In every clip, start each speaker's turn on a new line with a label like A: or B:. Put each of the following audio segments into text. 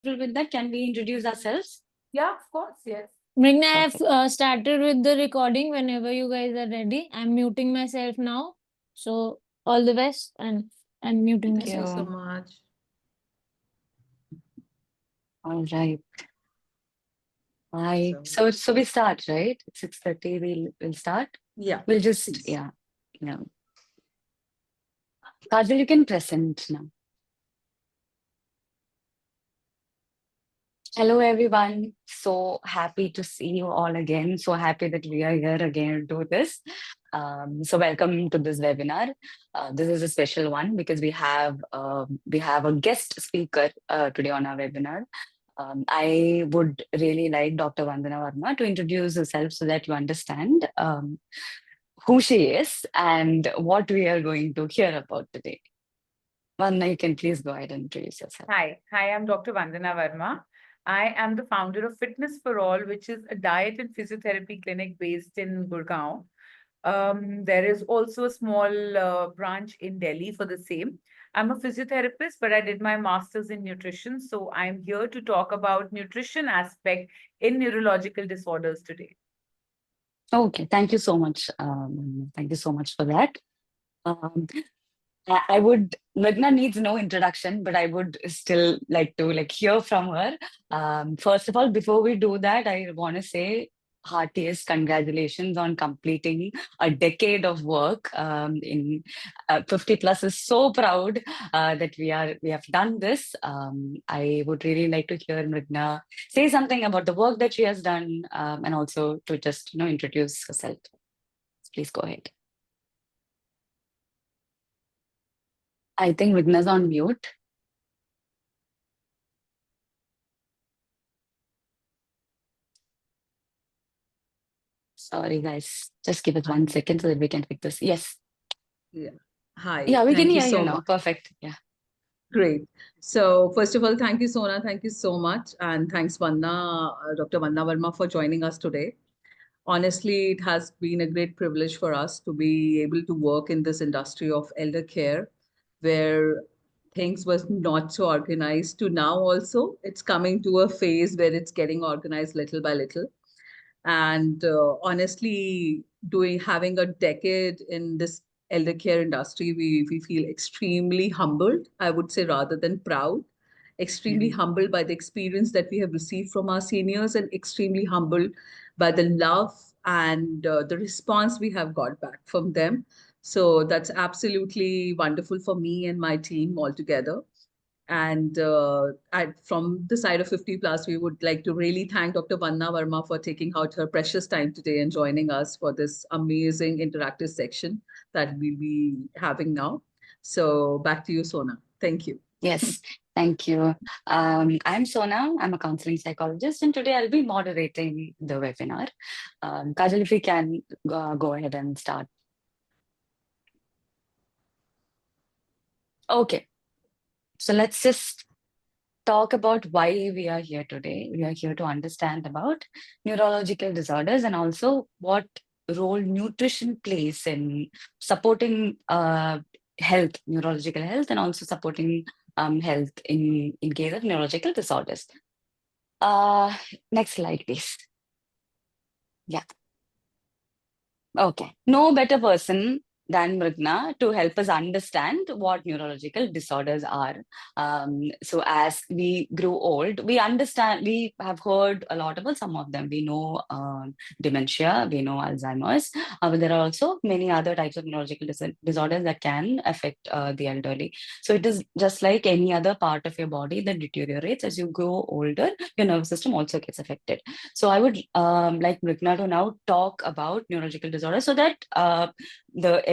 A: With that, can we introduce ourselves?
B: Yeah, of course, yes.
C: Meghna, I've started with the recording whenever you guys are ready. I'm muting myself now. So all the best, and I'm muting
B: Thank you
C: myself.
B: so much.
A: All right. So we start, right? 6:30, we'll start.
B: Yeah.
A: We'll just, yeah. Kajal, you can present now. Hello, everyone. So happy to see you all again. So happy that we are here again to do this. So welcome to this webinar. This is a special one because we have a guest speaker today on our webinar. I would really like Dr. Vandana Verma to introduce herself so that you understand who she is and what we are going to hear about today. Vandana, you can please go ahead and introduce yourself.
B: Hi, I'm Dr. Vandana Verma. I am the founder of Fitness for All, which is a diet and physiotherapy clinic based in Gurgaon. There is also a small branch in Delhi for the same. I'm a physiotherapist, but I did my master's in nutrition. So I'm here to talk about nutrition aspect in neurological disorders today.
A: Okay, thank you so much. Thank you so much for that. I would, Meghna needs no introduction, but I would still like to hear from her. First of all, before we do that, I want to say heartiest congratulations on completing a decade of work. In 50 plus is so proud that we have done this. I would really like to hear Meghna say something about the work that she has done, and also to just introduce herself. Please go ahead. I think Meghna's on mute. Sorry, guys. Just give it 1 second so that we can fix this. Yes.
D: Yeah. Hi.
A: Yeah, we can hear
D: so
A: you now.
D: much.
A: Perfect. Yeah.
D: Great. So first of all, thank you, Sona. Thank you so much. And thanks, Dr. Vandana Verma, for joining us today. Honestly, it has been a great privilege for us to be able to work in this industry of elder care, where things was not so organized to now also. It's coming to a phase where it's getting organized little by little. And honestly, having a decade in this elder care industry, we feel extremely humbled, I would say, rather than proud. Extremely humbled by the experience that we have received from our seniors, and extremely humbled by the love and the response we have got back from them. So that's absolutely wonderful for me and my team altogether. And from the side of 50 plus, we would like to really thank Dr. Vandana Verma for taking out her precious time today and joining us for this amazing interactive section that we'll be having now. So back to you, Sona. Thank you.
A: Yes, thank you. I'm Sona. I'm a counseling psychologist, and today I'll be moderating the webinar. Kajal, if we can go ahead and start. Okay. So let's just talk about why we are here today. We are here to understand about neurological disorders and also what role nutrition plays in supporting health, neurological health, and also supporting health in case of neurological disorders. Next slide, please. Yeah. Okay. No better person than Meghna to help us understand what neurological disorders are. So as we grow old, we understand, we have heard a lot about some of them. We know dementia, we know Alzheimer's, but there are also many other types of neurological disorders that can affect the elderly. So it is just like any other part of your body that deteriorates as you grow older, your nervous system also gets affected. So I would like Meghna to now talk about neurological disorders so that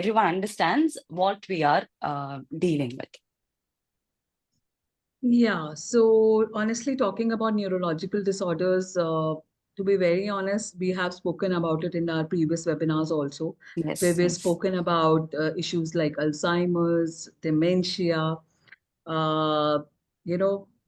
A: everyone understands what we are dealing with.
D: Yeah, so honestly, talking about neurological disorders, to be very honest, we have spoken about it in our previous webinars also,
A: Yes,
D: where we've
A: yes.
D: spoken about issues like Alzheimer's, dementia,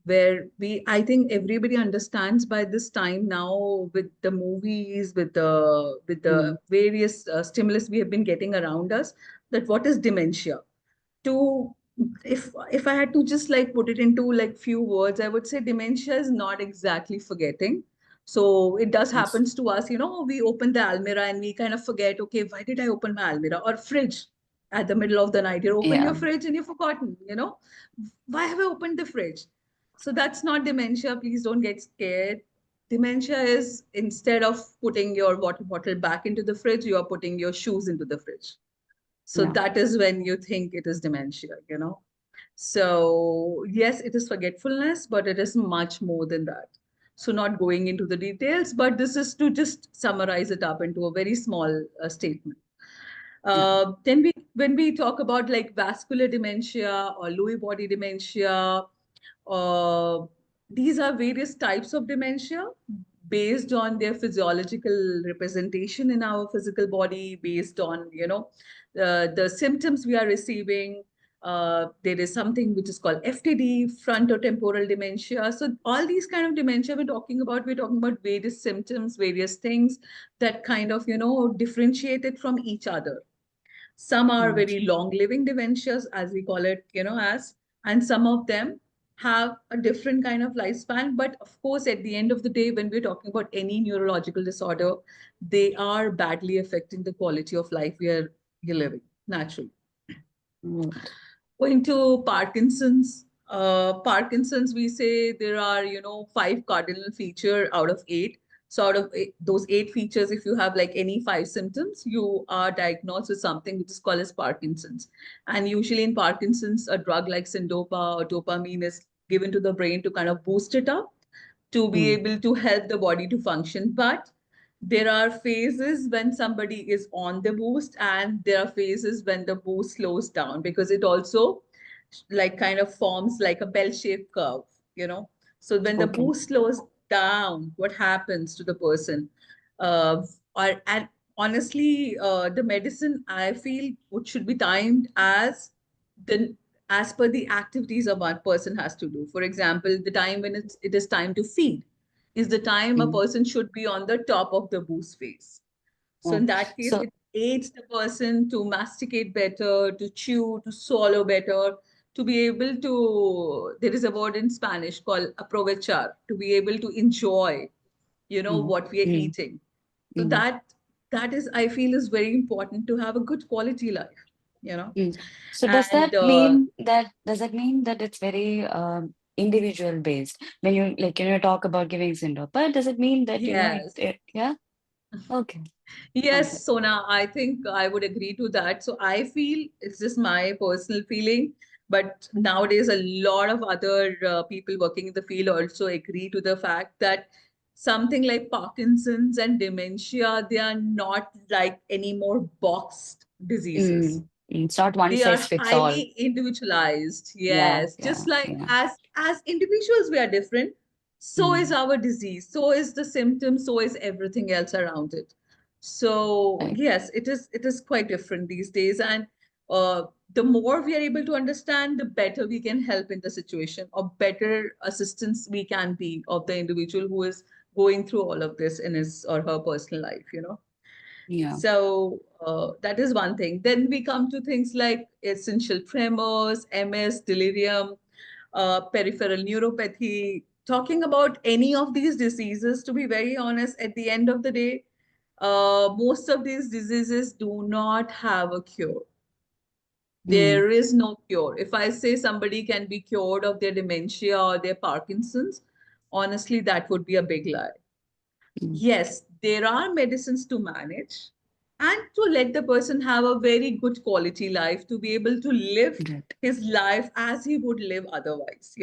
D: where I think everybody understands by this time now with the movies, with the various stimulus we have been getting around us, that what is dementia. To if I had to just like put it into like few words, I would say dementia is not exactly forgetting. So it does
A: Yes.
D: happens to us, we open the almirah and we kind of forget, okay, why did I open my almirah or fridge at the middle of the night? You open your
A: Yeah.
D: fridge and you've forgotten, why have I opened the fridge? So that's not dementia. Please don't get scared. Dementia is instead of putting your water bottle back into the fridge, you are putting your shoes into the fridge. So
A: Yeah.
D: that is when you think it is dementia. So yes, it is forgetfulness, but it is much more than that. So not going into the details, but this is to just summarize it up into a very small statement.
A: Yeah.
D: Then when we talk about like vascular dementia or Lewy body dementia, uh, these are various types of dementia based on their physiological representation in our physical body, based on, the symptoms we are receiving. There is something which is called FTD, frontotemporal dementia. So all these kind of dementia we're talking about various symptoms, various things that kind of, differentiate it from each other. Some are
A: Mm.
D: very long living dementias, as we call it, and some of them have a different kind of lifespan. But of course, at the end of the day, when we're talking about any neurological disorder, they are badly affecting the quality of life you're living naturally.
A: Right.
D: Going to Parkinson's. Parkinson's, we say there are, 5 cardinal feature out of 8. So out of those 8 features, if you have like any 5 symptoms, you are diagnosed with something which is called as Parkinson's. And usually in Parkinson's, a drug like Syndopa or dopamine is given to the brain to kind of boost it up to be
A: Mm.
D: able to help the body to function. But there are phases when somebody is on the boost, and there are phases when the boost slows down, because it also like kind of forms like a bell-shaped curve. So when the
A: Okay.
D: boost slows down, what happens to the person? And honestly, the medicine I feel which should be timed the as per the activities a one person has to do. For example, the time when it is time to feed is the time a
A: Mm.
D: person should be on the top of the boost phase. So
A: Oh.
D: in that case,
A: So
D: it aids the person to masticate better, to chew, to swallow better, to be able to, there is a word in Spanish called aprovechar, to be able to enjoy,
A: mm.
D: what we are
A: Mm.
D: eating. So
A: Mm.
D: that is, I feel, is very important to have a good quality life.
A: Mm. So
D: And
A: does that mean that it's very individual based when you like talk about giving Zindopa? Does it mean that
D: yes.
A: yeah? Okay. Okay.
D: Yes, Sona, I think I would agree to that. So I feel it's just my personal feeling, but nowadays a lot of other people working in the field also agree to the fact that something like Parkinson's and dementia, they are not like any more boxed diseases.
A: Mm. It's not one
D: They are
A: size fits all.
D: highly individualized.
A: Yeah.
D: Yes,
A: Yeah.
D: just like
A: Yeah.
D: as individuals we are different, so is
A: Mm.
D: our disease, so is the symptom, so is everything else around it. So
A: Right.
D: yes, it is quite different these days. And the more we are able to understand, the better we can help in the situation, or better assistance we can be of the individual who is going through all of this in his or her personal life.
A: Yeah.
D: So that is one thing. Then we come to things like essential tremors, MS, delirium, peripheral neuropathy. Talking about any of these diseases, to be very honest, at the end of the day, most of these diseases do not have a cure.
A: Mm.
D: There is no cure. If I say somebody can be cured of their dementia or their Parkinson's, honestly, that would be a big lie.
A: Mm.
D: Yes, there are medicines to manage and to let the person have a very good quality life, to be able to live
A: Right.
D: his life as he would live otherwise.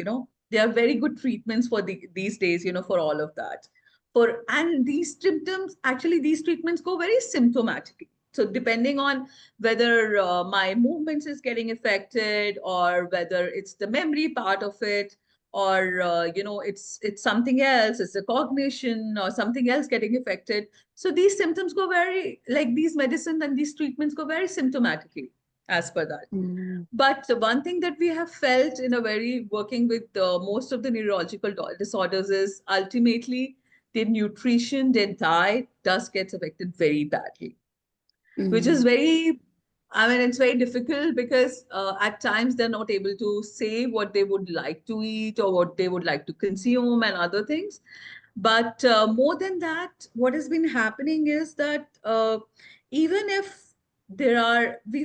D: There are very good treatments for these days, for all of that. And these symptoms, actually, these treatments go very symptomatically. So depending on whether my movements is getting affected, or whether it's the memory part of it, or it's something else, it's a cognition or something else getting affected. So these symptoms go very, like, these medicines and these treatments go very symptomatically as per that.
A: Mm.
D: But one thing that we have felt in a very working with most of the neurological disorders is ultimately their nutrition, their diet does get affected very badly, which is
A: Mm.
D: very I mean, it's very difficult because at times they're not able to say what they would like to eat or what they would like to consume and other things. But more than that, what has been happening is that even if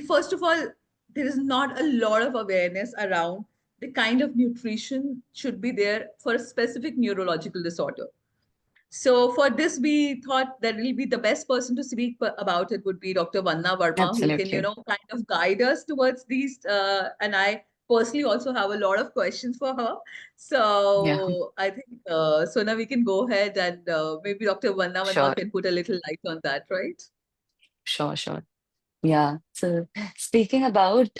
D: first of all, there is not a lot of awareness around the kind of nutrition should be there for a specific neurological disorder. So for this, we thought that will be the best person to speak about it would be Dr. Vandana Verma, who can,
A: Absolutely.
D: kind of guide us towards these. And I personally also have a lot of questions for her.
A: Yeah,
D: So I think, Sona, we can go ahead and maybe Dr. Vandana Verma
A: sure,
D: can put a little light on that, right?
A: sure. Yeah. So speaking about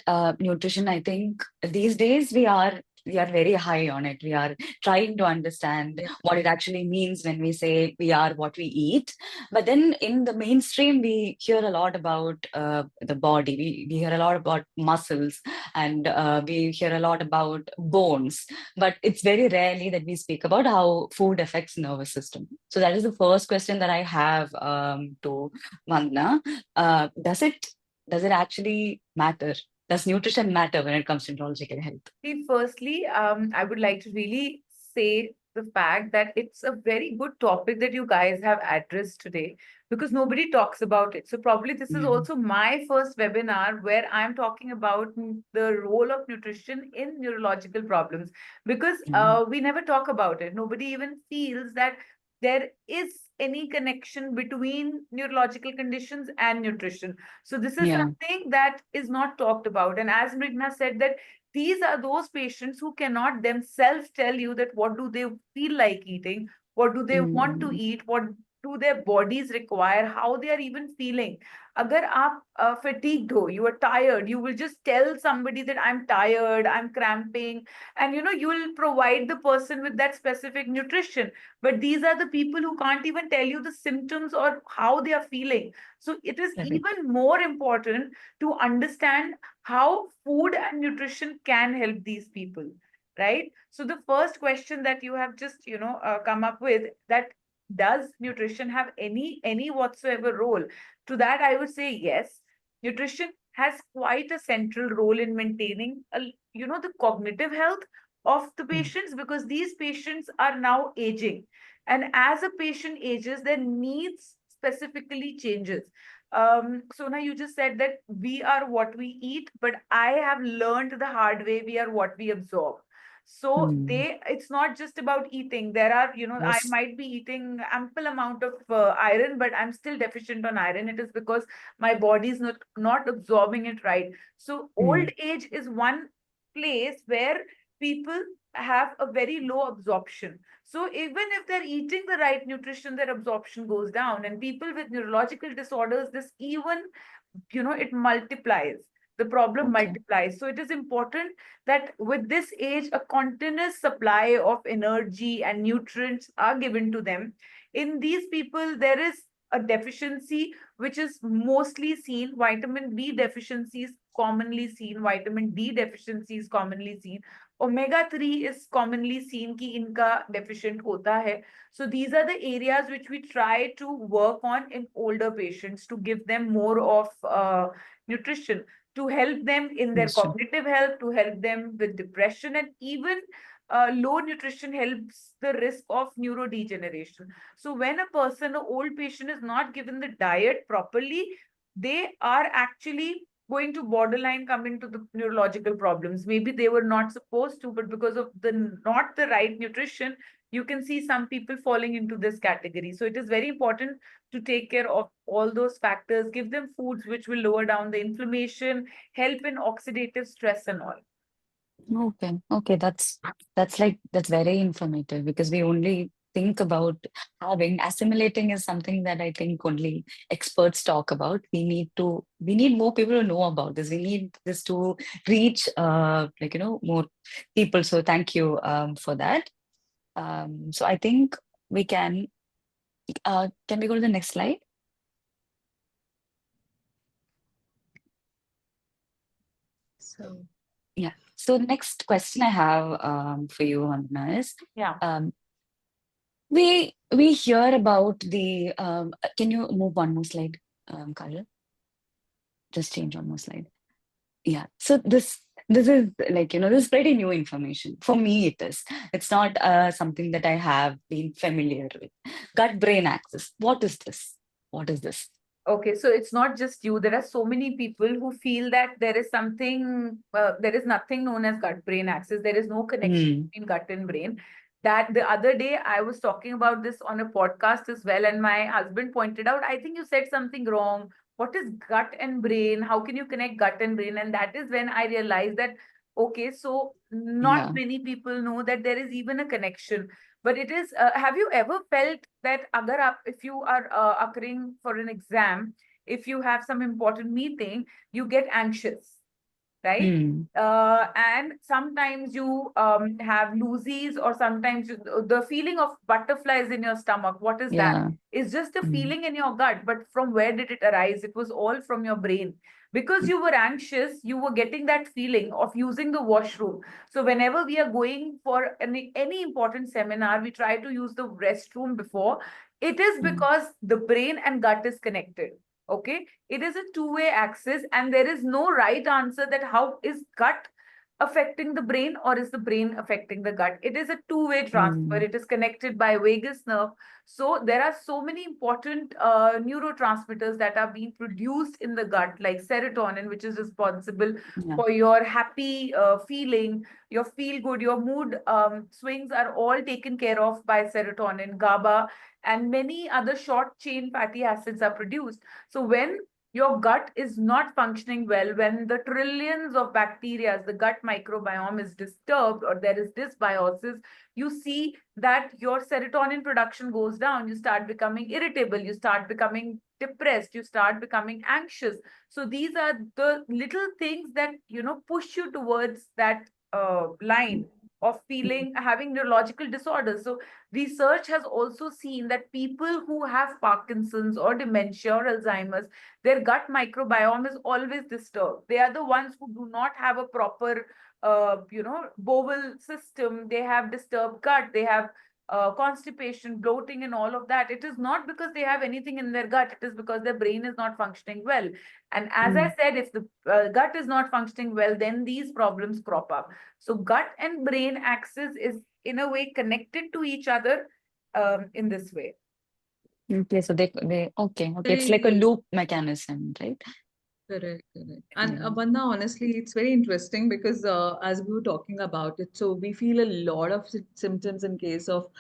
A: nutrition, I think these days we are very high on it. We are trying to understand
D: Yeah.
A: what it actually means when we say we are what we eat. But then in the mainstream, we hear a lot about the body. We hear a lot about muscles, and we hear a lot about bones. But it's very rarely that we speak about how food affects nervous system. So that is the first question that I have to Vandana. Does it actually matter? Does nutrition matter when it comes to neurological health?
B: See, firstly, I would like to really say the fact that it's a very good topic that you guys have addressed today because nobody talks about it. So probably this is
A: Mm,
B: also my first webinar where I'm talking about the role of nutrition in neurological problems because
A: mm,
B: we never talk about it. Nobody even feels that there is any connection between neurological conditions and nutrition. So this is
A: yeah.
B: something that is not talked about. And as Mrigna said that these are those patients who cannot themselves tell you that what do they feel like eating, what do they want to
A: Mm,
B: eat, what do their bodies require, how they are even feeling. Agar aap fatigued ho, you are tired, you will just tell somebody that I'm tired, I'm cramping, and you will provide the person with that specific nutrition. But these are the people who can't even tell you the symptoms or how they are feeling. So it is
A: correct.
B: even more important to understand how food and nutrition can help these people, right? So the first question that you have just come up with, that does nutrition have any whatsoever role? To that I would say yes. Nutrition has quite a central role in maintaining the cognitive health of the
A: Mm,
B: patients, because these patients are now aging, and as a patient ages their needs specifically changes. So now you just said that we are what we eat, but I have learned the hard way we are what we absorb. So
A: mm,
B: it's not just about eating. There are, I
A: yes.
B: might be eating ample amount of iron, but I'm still deficient on iron. It is because my body is not absorbing it right. So old
A: Mm,
B: age is one place where people have a very low absorption. So even if they're eating the right nutrition, their absorption goes down. And people with neurological disorders, this even, it multiplies. The problem
A: okay.
B: multiplies. So it is important that with this age, a continuous supply of energy and nutrients are given to them. In these people, there is a deficiency which is mostly seen. Vitamin B deficiency is commonly seen. Vitamin D deficiency is commonly seen. Omega 3 is commonly seen कि इनका deficient होता है. So these are the areas which we try to work on in older patients to give them more of nutrition, to help them in their
A: Understood.
B: cognitive health, to help them with depression, and even low nutrition helps the risk of neurodegeneration. So when a person, an old patient, is not given the diet properly, they are actually going to borderline come into the neurological problems. Maybe they were not supposed to, but because of the not the right nutrition, you can see some people falling into this category. So it is very important to take care of all those factors, give them foods which will lower down the inflammation, help in oxidative stress and all.
A: Okay. That's very informative because we only think about assimilating is something that I think only experts talk about. We need more people to know about this. We need this to reach more people. So thank you for that. So I think we can we go to the next slide?
D: So,
A: Yeah. So the next question I have for you, Vandana, is
B: Yeah.
A: we hear about the can you move one more slide, Kajal? Just change one more slide. Yeah. So this is like, this is pretty new information. For me, it is. It's not something that I have been familiar with. Gut-brain axis. What is this? What is this?
B: Okay, so it's not just you. There are so many people who feel that there is nothing known as gut-brain axis. There is no connection between gut and brain. That the other day I was talking about this on a podcast as well, and my husband pointed out, I think you said something wrong. What is gut and brain? How can you connect gut and brain? And that is when I realized that, okay, so not
A: Yeah.
B: many people know that there is even a connection. But it is, have you ever felt that if you are occurring for an exam, if you have some important meeting, you get anxious, right? And sometimes you have loosies, or sometimes the feeling of butterflies in your stomach. What is that?
A: Yeah.
B: It's just a feeling in your gut, but from where did it arise? It was all from your brain. Because you were anxious, you were getting that feeling of using the washroom. So whenever we are going for any important seminar, we try to use the restroom before. It is because the brain and gut is connected. Okay, it is a two-way axis, and there is no right answer that how is gut affecting the brain or is the brain affecting the gut. It is a two-way transfer. It is connected by vagus nerve. So there are so many important neurotransmitters that are being produced in the gut, like serotonin, which is responsible for your happy feeling, your feel good, your mood swings are all taken care of by serotonin, GABA, and many other short chain fatty acids are produced. So when your gut is not functioning well, when the trillions of bacteria, the gut microbiome is disturbed, or there is dysbiosis, you see that your serotonin production goes down. You start becoming irritable, you start becoming depressed, you start becoming anxious. So these are the little things that, push you towards that line of having neurological disorders. So research has also seen that people who have Parkinson's or dementia or Alzheimer's, their gut microbiome is always disturbed. They are the ones who do not have a proper, bowel system. They have disturbed gut. They have constipation, bloating, and all of that. It is not because they have anything in their gut. It is because their brain is not functioning well. And as I said, if the gut is not functioning well, then these problems crop up. So gut and brain axis is in a way connected to each other in this way.
A: Okay, so it's like a loop mechanism, right?
D: Correct. And Vandana, honestly, it's very interesting because as we were talking about it, so we feel a lot of symptoms in case of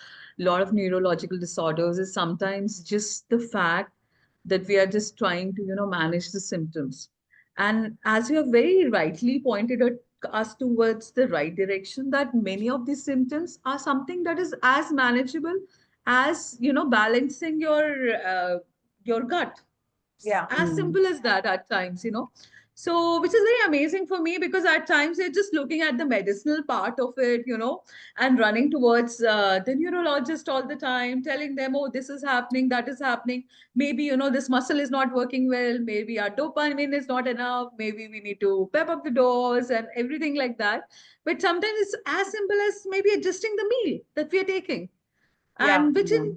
D: a lot of neurological disorders is sometimes just the fact that we are just trying to, manage the symptoms. And as you have very rightly pointed us towards the right direction, that many of these symptoms are something that is as manageable as, balancing your gut.
B: Yeah.
D: As simple as that at times, So, which is very amazing for me because at times they're just looking at the medicinal part of it, and running towards the neurologist all the time, telling them, oh, this is happening, that is happening. Maybe, this muscle is not working well. Maybe our dopamine is not enough. Maybe we need to pep up the dose and everything like that. But sometimes it's as simple as maybe adjusting the meal that we are taking. And which in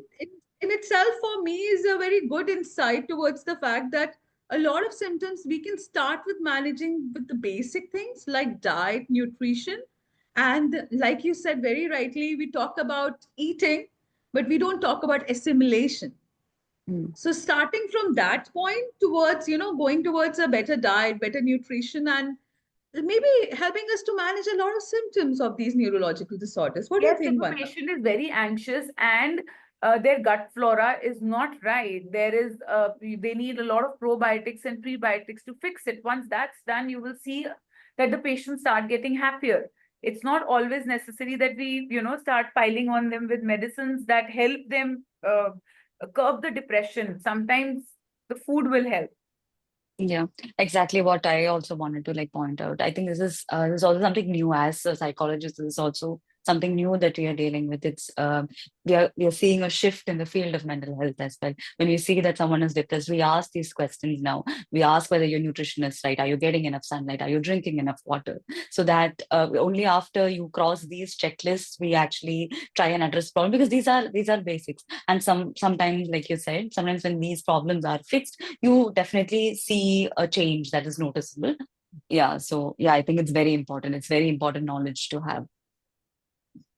D: itself for me is a very good insight towards the fact that a lot of symptoms we can start with managing with the basic things like diet, nutrition, and like you said very rightly, we talk about eating, but we don't talk about assimilation. So starting from that point towards, going towards a better diet, better nutrition, and maybe helping us to manage a lot of symptoms of these neurological disorders. What do you
B: Yes, if
D: think,
B: a
D: Vandana?
B: patient is very anxious and their gut flora is not right, they need a lot of probiotics and prebiotics to fix it. Once that's done, you will see that the patients start getting happier. It's not always necessary that we, start piling on them with medicines that help them curb the depression. Sometimes the food will help.
A: Yeah, exactly what I also wanted to point out. I think this is also something new as a psychologist. This is also something new that we are dealing with. It's we are seeing a shift in the field of mental health as well. When we see that someone is depressed, we ask these questions now. We ask whether you're nutritionist, right? Are you getting enough sunlight? Are you drinking enough water? So that only after you cross these checklists, we actually try and address problem, because these are basics. And sometimes, like you said, sometimes when these problems are fixed, you definitely see a change that is noticeable. Yeah. So yeah, I think it's very important. It's very important knowledge to have.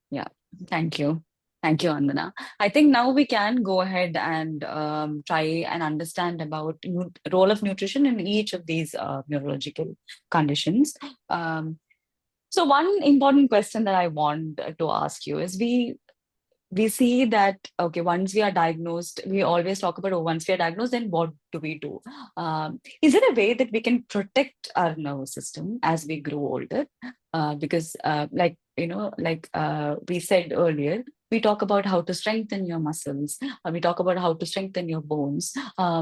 A: Yeah. Thank you. Thank you, Vandana. I think now we can go ahead and try and understand about role of nutrition in each of these neurological conditions. So one important question that I want to ask you is, we see that, okay, once we are diagnosed, we always talk about, oh, once we are diagnosed, then what do we do? Is there a way that we can protect our nervous system as we grow older? Because like, we said earlier, we talk about how to strengthen your muscles, we talk about how to strengthen your bones.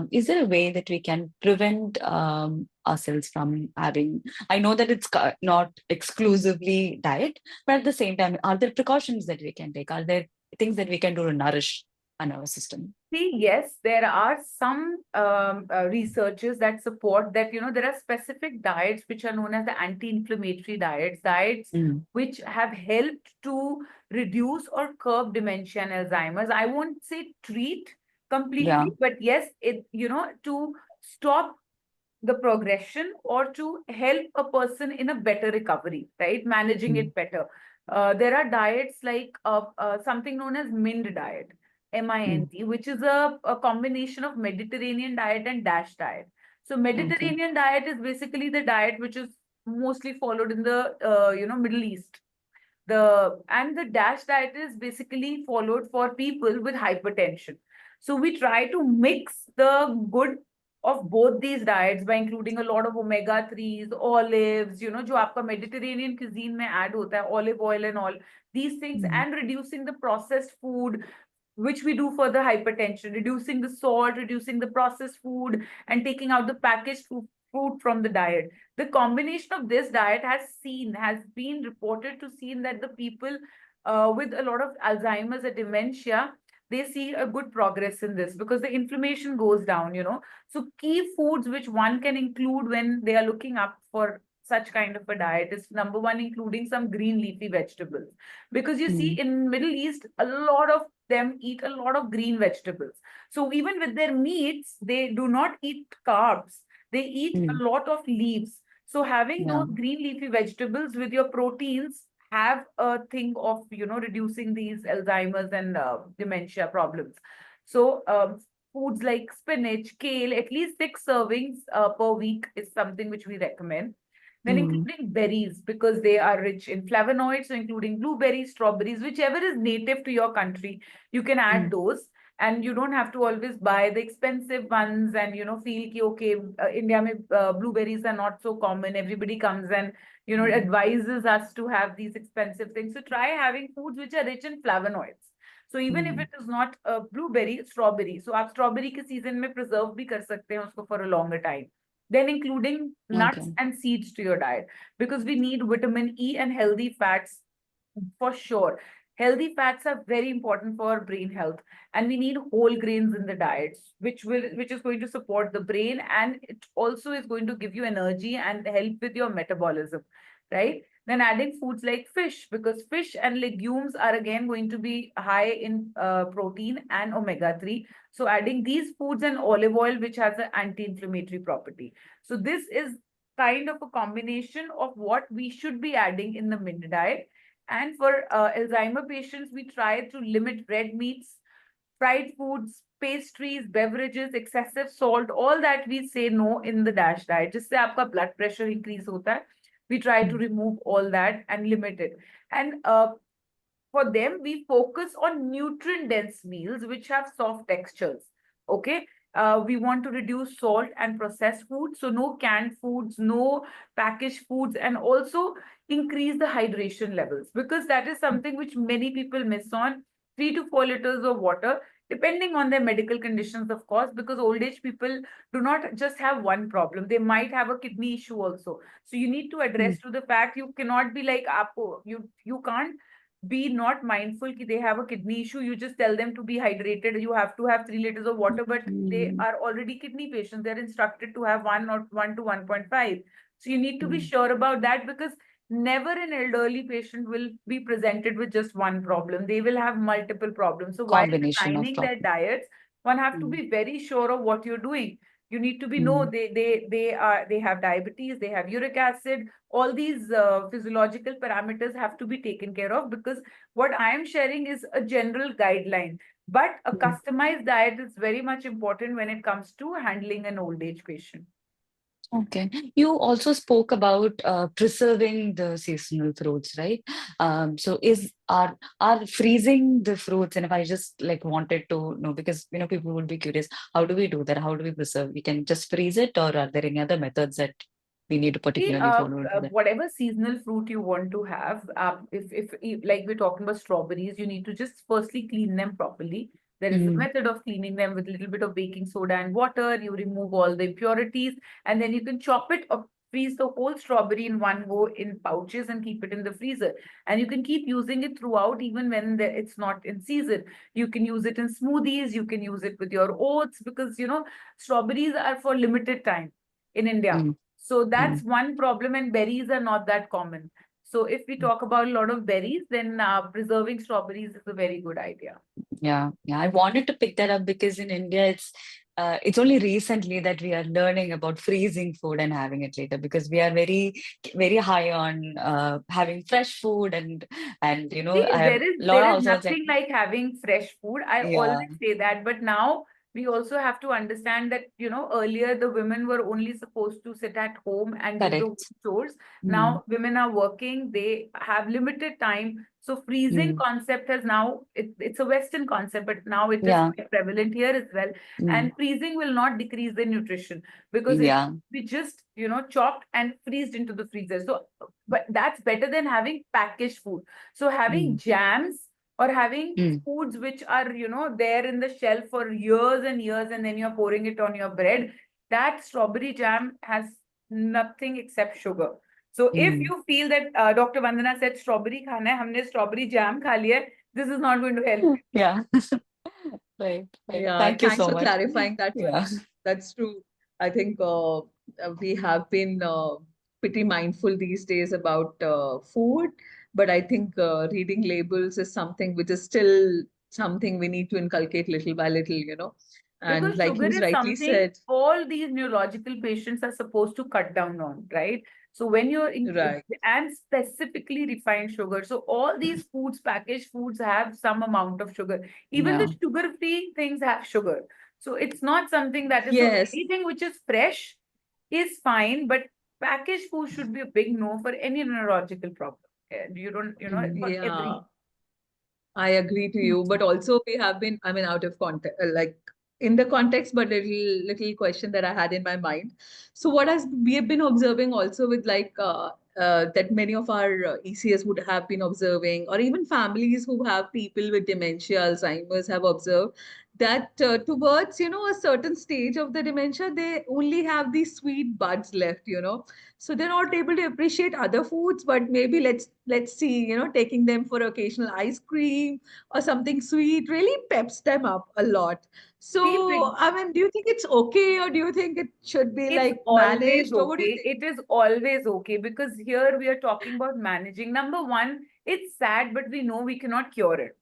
A: Is there a way that we can prevent ourselves from having, I know that it's not exclusively diet, but at the same time, are there precautions that we can take? Are there things that we can do to nourish our nervous system?
B: See, yes, there are some researches that support that, there are specific diets which are known as the anti-inflammatory diets which have helped to reduce or curb dementia and Alzheimer's. I won't say treat completely, but yes, to stop the progression or to help a person in a better recovery, right? Managing it better. There are diets like something known as MIND diet, MINT, which is a combination of Mediterranean diet and DASH diet. So Mediterranean diet is basically the diet which is mostly followed in the Middle East. The DASH diet is basically followed for people with hypertension. So we try to mix the good of both these diets by including a lot of omega-3s, olives, जो आपका Mediterranean cuisine में add होता है, olive oil and all these things, and reducing the processed food, which we do for the hypertension, reducing the salt, reducing the processed food, and taking out the packaged food from the diet. The combination of this diet has been reported to seen that the people with a lot of Alzheimer's or dementia, they see a good progress in this because the inflammation goes down, So key foods which one can include when they are looking up for such kind of a diet is, number one, including some green leafy vegetables. Because you see in Middle East, a lot of them eat a lot of green vegetables. So even with their meats, they do not eat carbs. They eat a lot of leaves. So having those green leafy vegetables with your proteins have a thing of, reducing these Alzheimer's and dementia problems. So foods like spinach, kale, at least 6 servings per week is something which we recommend. Then including berries, because they are rich in flavonoids, so including blueberries, strawberries, whichever is native to your country, you can add those. And you don't have to always buy the expensive ones and, feel ki, okay, India mein, blueberries are not so common. Everybody comes and, advises us to have these expensive things. So try having foods which are rich in flavonoids. So even if it is not a blueberry, strawberry. So आप strawberry के season में preserve भी कर सकते हैं उसको for a longer time. Then including nuts and seeds to your diet, because we need vitamin E and healthy fats for sure. Healthy fats are very important for brain health, and we need whole grains in the diets, which is going to support the brain, and it also is going to give you energy and help with your metabolism, right? Then adding foods like fish, because fish and legumes are again going to be high in protein and omega-3. So adding these foods and olive oil, which has an anti-inflammatory property. So this is kind of a combination of what we should be adding in the MIND diet. And for Alzheimer patients, we try to limit red meats, fried foods, pastries, beverages, excessive salt, all that we say no in the DASH diet. जिससे आपका blood pressure increase होता है. We try to remove all that and limit it. And for them, we focus on nutrient-dense meals which have soft textures. Okay. We want to reduce salt and processed foods. So no canned foods, no packaged foods, and also increase the hydration levels, because that is something which many people miss on. 3 to 4 liters of water, depending on their medical conditions, of course, because old age people do not just have one problem. They might have a kidney issue also. So you need to address to the fact you cannot be like, you can't be not mindful that they have a kidney issue. You just tell them to be hydrated. You have to have 3 liters of water, but they are already kidney patients. They're instructed to have 1 to 1.5. So you need to be sure about that, because never an elderly patient will be presented with just one problem. They will have multiple problems. So while
A: Combination of
B: designing their
A: problems.
B: diets, one have to be very sure of what you're doing. You need to be they have diabetes, they have uric acid. All these physiological parameters have to be taken care of, because what I am sharing is a general guideline. But a customized diet is very much important when it comes to handling an old age patient.
A: Okay. You also spoke about preserving the seasonal fruits, right? So are freezing the fruits, and if I just like wanted to know, because people would be curious, how do we do that? How do we preserve? We can just freeze it, or are there any other methods that we need to
B: See,
A: particularly follow to that?
B: whatever seasonal fruit you want to have, if like we're talking about strawberries, you need to just firstly clean them properly. There is a method of cleaning them with a little bit of baking soda and water. You remove all the impurities, and then you can chop it or freeze the whole strawberry in one go in pouches and keep it in the freezer. And you can keep using it throughout, even when it's not in season. You can use it in smoothies. You can use it with your oats, because strawberries are for limited time in India. So that's one problem, and berries are not that common. So if we talk about a lot of berries, then preserving strawberries is a very good idea.
A: Yeah, I wanted to pick that up because in India it's only recently that we are learning about freezing food and having it later, because we are very very high on having fresh food, and
B: See,
A: I have a lot
B: there
A: of
B: is
A: households like,
B: nothing like having fresh food. I
A: yeah,
B: always say that, but now we also have to understand that earlier the women were only supposed to sit at home and do the home
A: correct.
B: chores. Now women are working; they have limited time. So freezing concept has now it's a Western concept, but now it is
A: Yeah.
B: quite prevalent here as well. And freezing will not decrease the nutrition, because it
A: Yeah.
B: we just chopped and freezed into the freezer. So, but that's better than having packaged food. So having jams or having foods which are, there in the shelf for years and years, and then you're pouring it on your bread, that strawberry jam has nothing except sugar. So if you feel that Dr. Vandana said strawberry khana hai, humne strawberry jam kha liya, this is not going to help you.
A: Yeah. Right.
D: Yeah,
A: Thank you
D: thanks
A: so
D: for
A: much.
D: clarifying that.
A: Yeah.
D: That's true. I think we have been pretty mindful these days about food, but I think reading labels is something which is still something we need to inculcate little by little. And
B: Because
D: like
B: sugar
D: you
B: is
D: rightly
B: something
D: said,
B: all these neurological patients are supposed to cut down on, right? So when you're
D: right.
B: and specifically refined sugar. So all these foods, packaged foods have some amount of sugar. Even the
A: Yeah.
B: sugar-free things have sugar. So it's not something that is, so
D: Yes,
B: anything which is fresh is fine, but packaged food should be a big no for any neurological problem. You don't, for
D: yeah.
B: every.
D: I agree to you, but also we have been, I mean, out of context, like in the context, but little question that I had in my mind. So what has we have been observing also with like that many of our ECS would have been observing, or even families who have people with dementia, Alzheimer's have observed that towards a certain stage of the dementia, they only have these sweet buds left. So they're not able to appreciate other foods, but maybe let's see, taking them for occasional ice cream or something sweet really peps them up a lot. So,
B: See,
D: I mean, do you think it's okay, or do you think it should be
B: it's
D: like
B: always
D: managed, or what do you
B: okay.
D: think?
B: It is always okay, because here we are talking about managing. Number one, it's sad, but we know we cannot cure it.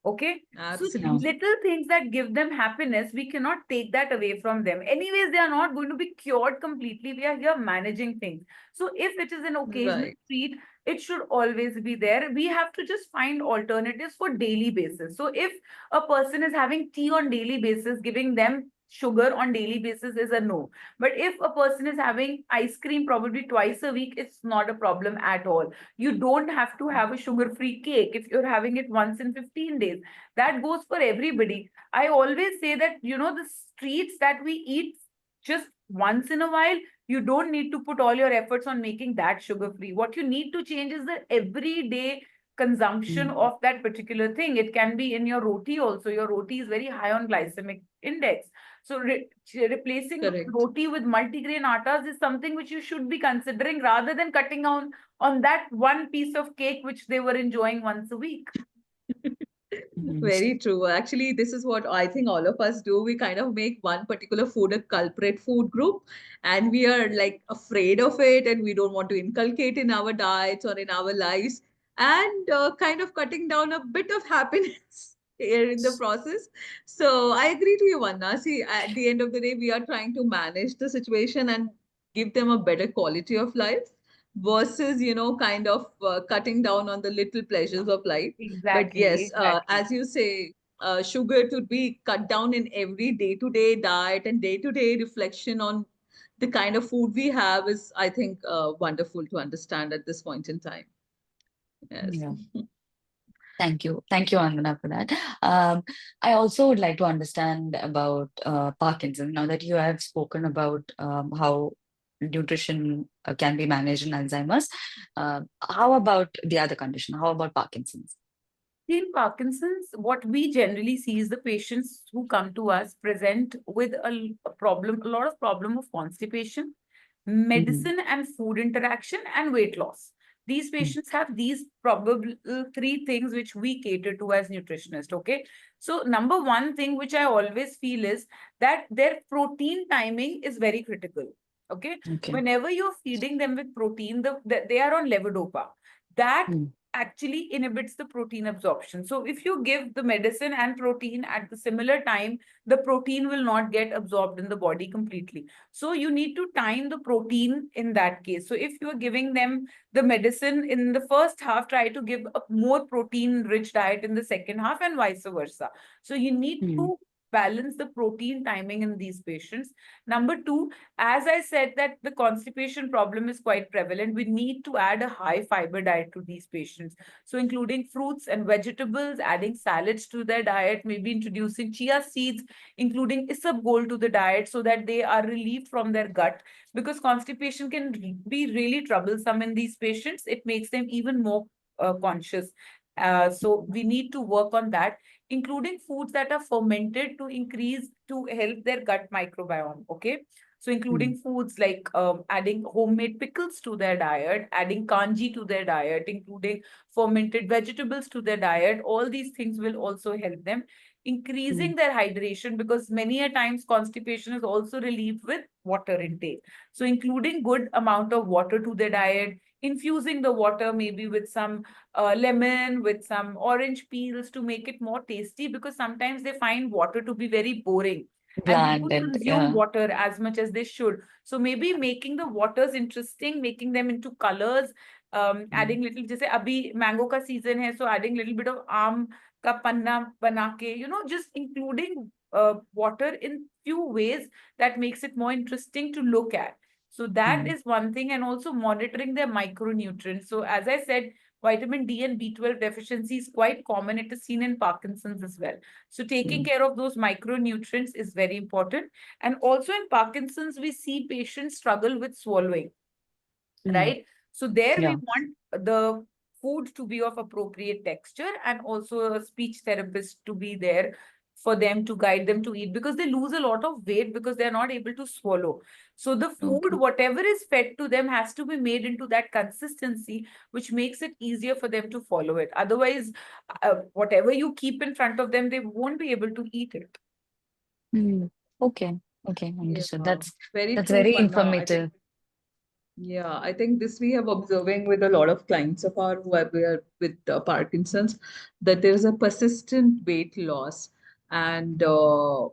B: Okay. So
A: Yeah.
D: Absolutely.
B: little things that give them happiness, we cannot take that away from them. Anyways, they are not going to be cured completely. We are here managing things. So if it is an occasional
D: Right.
B: treat, it should always be there. We have to just find alternatives for daily basis. So if a person is having tea on daily basis, giving them sugar on daily basis is a no. But if a person is having ice cream probably twice a week, it's not a problem at all. You don't have to have a sugar-free cake if you're having it once in 15 days. That goes for everybody. I always say that, the treats that we eat just once in a while, you don't need to put all your efforts on making that sugar-free. What you need to change is the everyday consumption
A: Mm.
B: of that particular thing. It can be in your roti also. Your roti is very high on glycemic index. So replacing
D: Correct.
B: roti with multigrain attas is something which you should be considering rather than cutting down on that one piece of cake which they were enjoying once a week.
A: Mhm.
D: Very true. Actually, this is what I think all of us do. We kind of make one particular food a culprit food group, and we are like afraid of it, and we don't want to inculcate in our diets or in our lives, and kind of cutting down a bit of happiness here in the process. So I agree to you, Vanna. See, at the end of the day, we are trying to manage the situation and give them a better quality of life versus, kind of cutting down on the little pleasures of life. But
B: Exactly,
D: yes,
B: exactly.
D: as you say, sugar to be cut down in every day-to-day diet and day-to-day reflection on the kind of food we have is, I think, wonderful to understand at this point in time. Yes.
A: Yeah. Thank you. Thank you, Vandana, for that. I also would like to understand about Parkinson. Now that you have spoken about how nutrition can be managed in Alzheimer's, how about the other condition? How about Parkinson's?
B: In Parkinson's, what we generally see is the patients who come to us present with a problem, a lot of problem of constipation, medicine and food interaction, and weight loss. These patients have these probably three things which we cater to as nutritionists. Okay. So number one thing which I always feel is that their protein timing is very critical. Okay.
A: Okay.
B: Whenever you're feeding them with protein, they are on levodopa. That
A: Mm.
B: actually inhibits the protein absorption. So if you give the medicine and protein at the similar time, the protein will not get absorbed in the body completely. So you need to time the protein in that case. So if you are giving them the medicine in the first half, try to give a more protein rich diet in the second half and vice versa. So you need
A: Mm.
B: to balance the protein timing in these patients. Number two, as I said that the constipation problem is quite prevalent, we need to add a high fiber diet to these patients. So including fruits and vegetables, adding salads to their diet, maybe introducing chia seeds, including isabgol to the diet so that they are relieved from their gut, because constipation can be really troublesome in these patients. It makes them even more conscious. So we need to work on that, including foods that are fermented to help their gut microbiome. Okay. So including foods like adding homemade pickles to their diet, adding kanji to their diet, including fermented vegetables to their diet. All these things will also help them. Increasing their hydration, because many a times constipation is also relieved with water intake. So including good amount of water to their diet, infusing the water maybe with some lemon, with some orange peels to make it more tasty, because sometimes they find water to be very boring and they
A: Bland
B: don't
A: and
B: consume water as much as they should. So maybe making the waters interesting, making them into colors, adding little, जैसे अभी mango का season है, so adding little bit of आम का पन्ना बना के, just including water in few ways that makes it more interesting to look at. So that is one thing, and also monitoring their micronutrients. So as I said, vitamin D and B12 deficiency is quite common. It is seen in Parkinson's as well. So taking care of those micronutrients is very important. And also in Parkinson's, we see patients struggle with swallowing, right? So there we
A: yeah.
B: want the food to be of appropriate texture, and also a speech therapist to be there for them to guide them to eat, because they lose a lot of weight because they're not able to swallow. So the food,
A: Okay.
B: whatever is fed to them, has to be made into that consistency, which makes it easier for them to follow it. Otherwise, whatever you keep in front of them, they won't be able to eat it.
A: Okay. Okay.
D: Yeah,
A: Understood.
D: very
A: That's
D: true,
A: very
D: Vanna. I think
A: informative.
D: Yeah, I think this we have observing with a lot of clients of ours who are with Parkinson's, that there is a persistent weight loss. And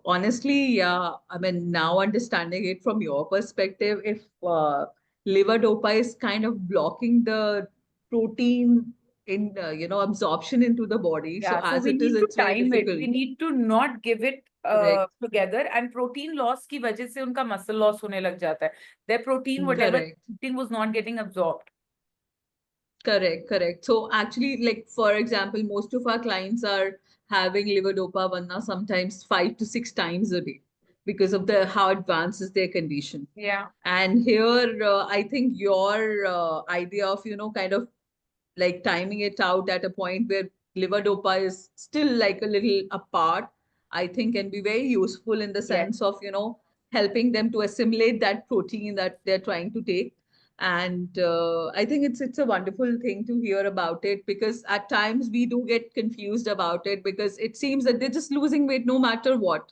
D: honestly, yeah, I mean, now understanding it from your perspective, if levodopa is kind of blocking the protein in, absorption into the body. So
B: Yeah, so
D: as
B: we
D: it is,
B: need to
D: it's very
B: time it.
D: difficult.
B: We need to not give it
D: Correct.
B: together. And protein loss की वजह से उनका muscle loss होने लग जाता है. Their protein, whatever
D: Correct.
B: protein was not getting absorbed.
D: Correct, correct. So actually, like for example, most of our clients are having levodopa vanna sometimes 5 to 6 times a day because of the how advanced is their condition.
B: Yeah.
D: And here, I think your idea of kind of like timing it out at a point where liver dopa is still like a little apart, I think can be very useful in the sense of, helping them to assimilate that protein that they're trying to take. And I think it's a wonderful thing to hear about it, because at times we do get confused about it, because it seems that they're just losing weight no matter what,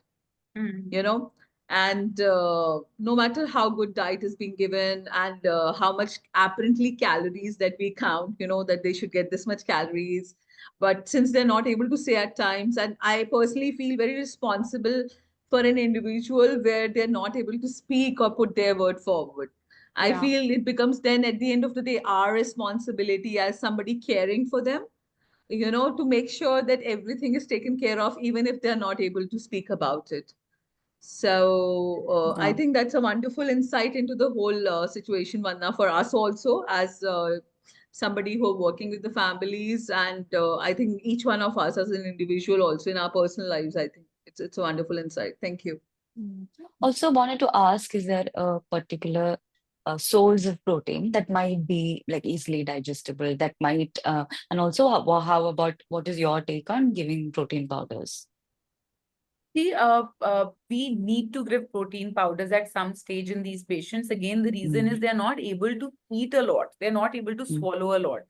B: Mm.
D: you know and no matter how good diet is being given, and how much apparently calories that we count, that they should get this much calories, but since they're not able to say at times, and I personally feel very responsible for an individual where they're not able to speak or put their word forward. I
B: Yeah.
D: feel it becomes then at the end of the day our responsibility as somebody caring for them, to make sure that everything is taken care of, even if they're not able to speak about it. So I
A: Yeah.
D: think that's a wonderful insight into the whole situation, Vanna, for us also as somebody who are working with the families, and I think each one of us as an individual also in our personal lives. I think it's a wonderful insight. Thank you.
A: Mm. Also wanted to ask, is there a particular source of protein that might be like easily digestible, that might, and also how about what is your take on giving protein powders?
B: See, we need to give protein powders at some stage in these patients. Again, the reason is they're not able to eat a lot. They're not able to swallow a lot,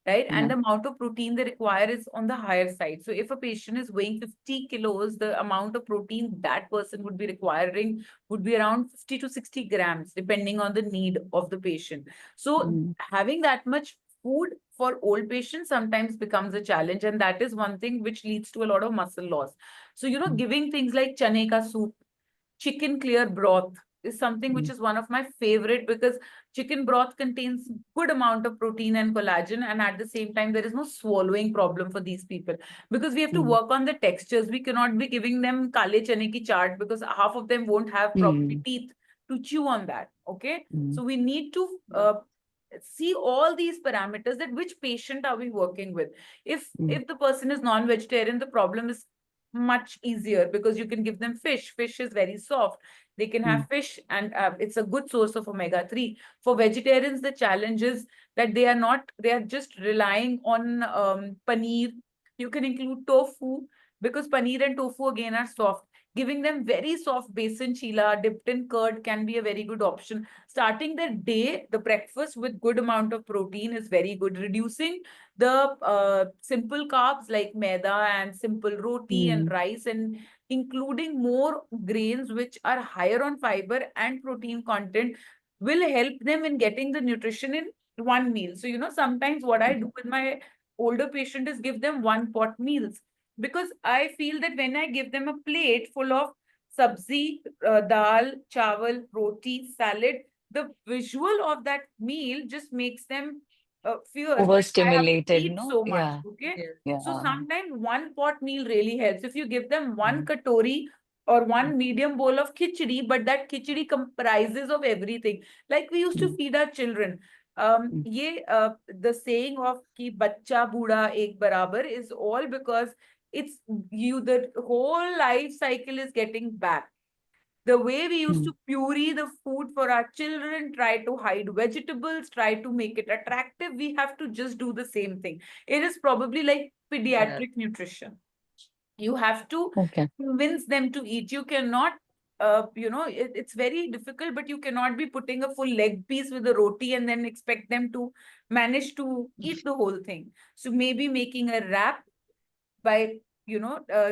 B: right?
A: Yeah.
B: And the amount of protein they require is on the higher side. So if a patient is weighing 50 kilos, the amount of protein that person would be requiring would be around 50 to 60 grams, depending on the need of the patient. So having that much food for old patients sometimes becomes a challenge, and that is one thing which leads to a lot of muscle loss. So, giving things like chane ka soup, chicken clear broth is something which is one of my favorite, because chicken broth contains good amount of protein and collagen, and at the same time there is no swallowing problem for these people, because we have to work on the textures. We cannot be giving them kale chane ki chaat, because half of them won't have proper teeth to chew on that. Okay, so we need to see all these parameters, that which patient are we working with. If the person is non-vegetarian, the problem is much easier, because you can give them fish. Fish is very soft. They can have fish, and it's a good source of omega-3. For vegetarians, the challenge is that they are just relying on paneer. You can include tofu, because paneer and tofu again are soft. Giving them very soft besan chila dipped in curd can be a very good option. Starting their day, the breakfast, with good amount of protein is very good. Reducing the simple carbs like maida and simple roti and rice, and including more grains which are higher on fiber and protein content, will help them in getting the nutrition in one meal. So, sometimes what I do with my older patient is give them one pot meals, because I feel that when I give them a plate full of sabzi, dal, chawal, roti, salad, the visual of that meal just makes them fear that I have to
A: Overstimulated,
B: eat
A: no?
B: so much.
A: Yeah.
B: Okay.
D: Yeah.
B: So
A: Yeah.
B: sometimes one pot meal really helps. If you give them one katori or one medium bowl of khichdi, but that khichdi comprises of everything. Like we used to feed our children. The saying of ki bacha booda ek barabar is all because it's the whole life cycle is getting back. The way we used to puree the food for our children, try to hide vegetables, try to make it attractive, we have to just do the same thing. It is probably like pediatric nutrition. You have to
A: Okay.
B: convince them to eat. You cannot, it's very difficult, but you cannot be putting a full leg piece with a roti and then expect them to manage to eat the whole thing. So maybe making a wrap by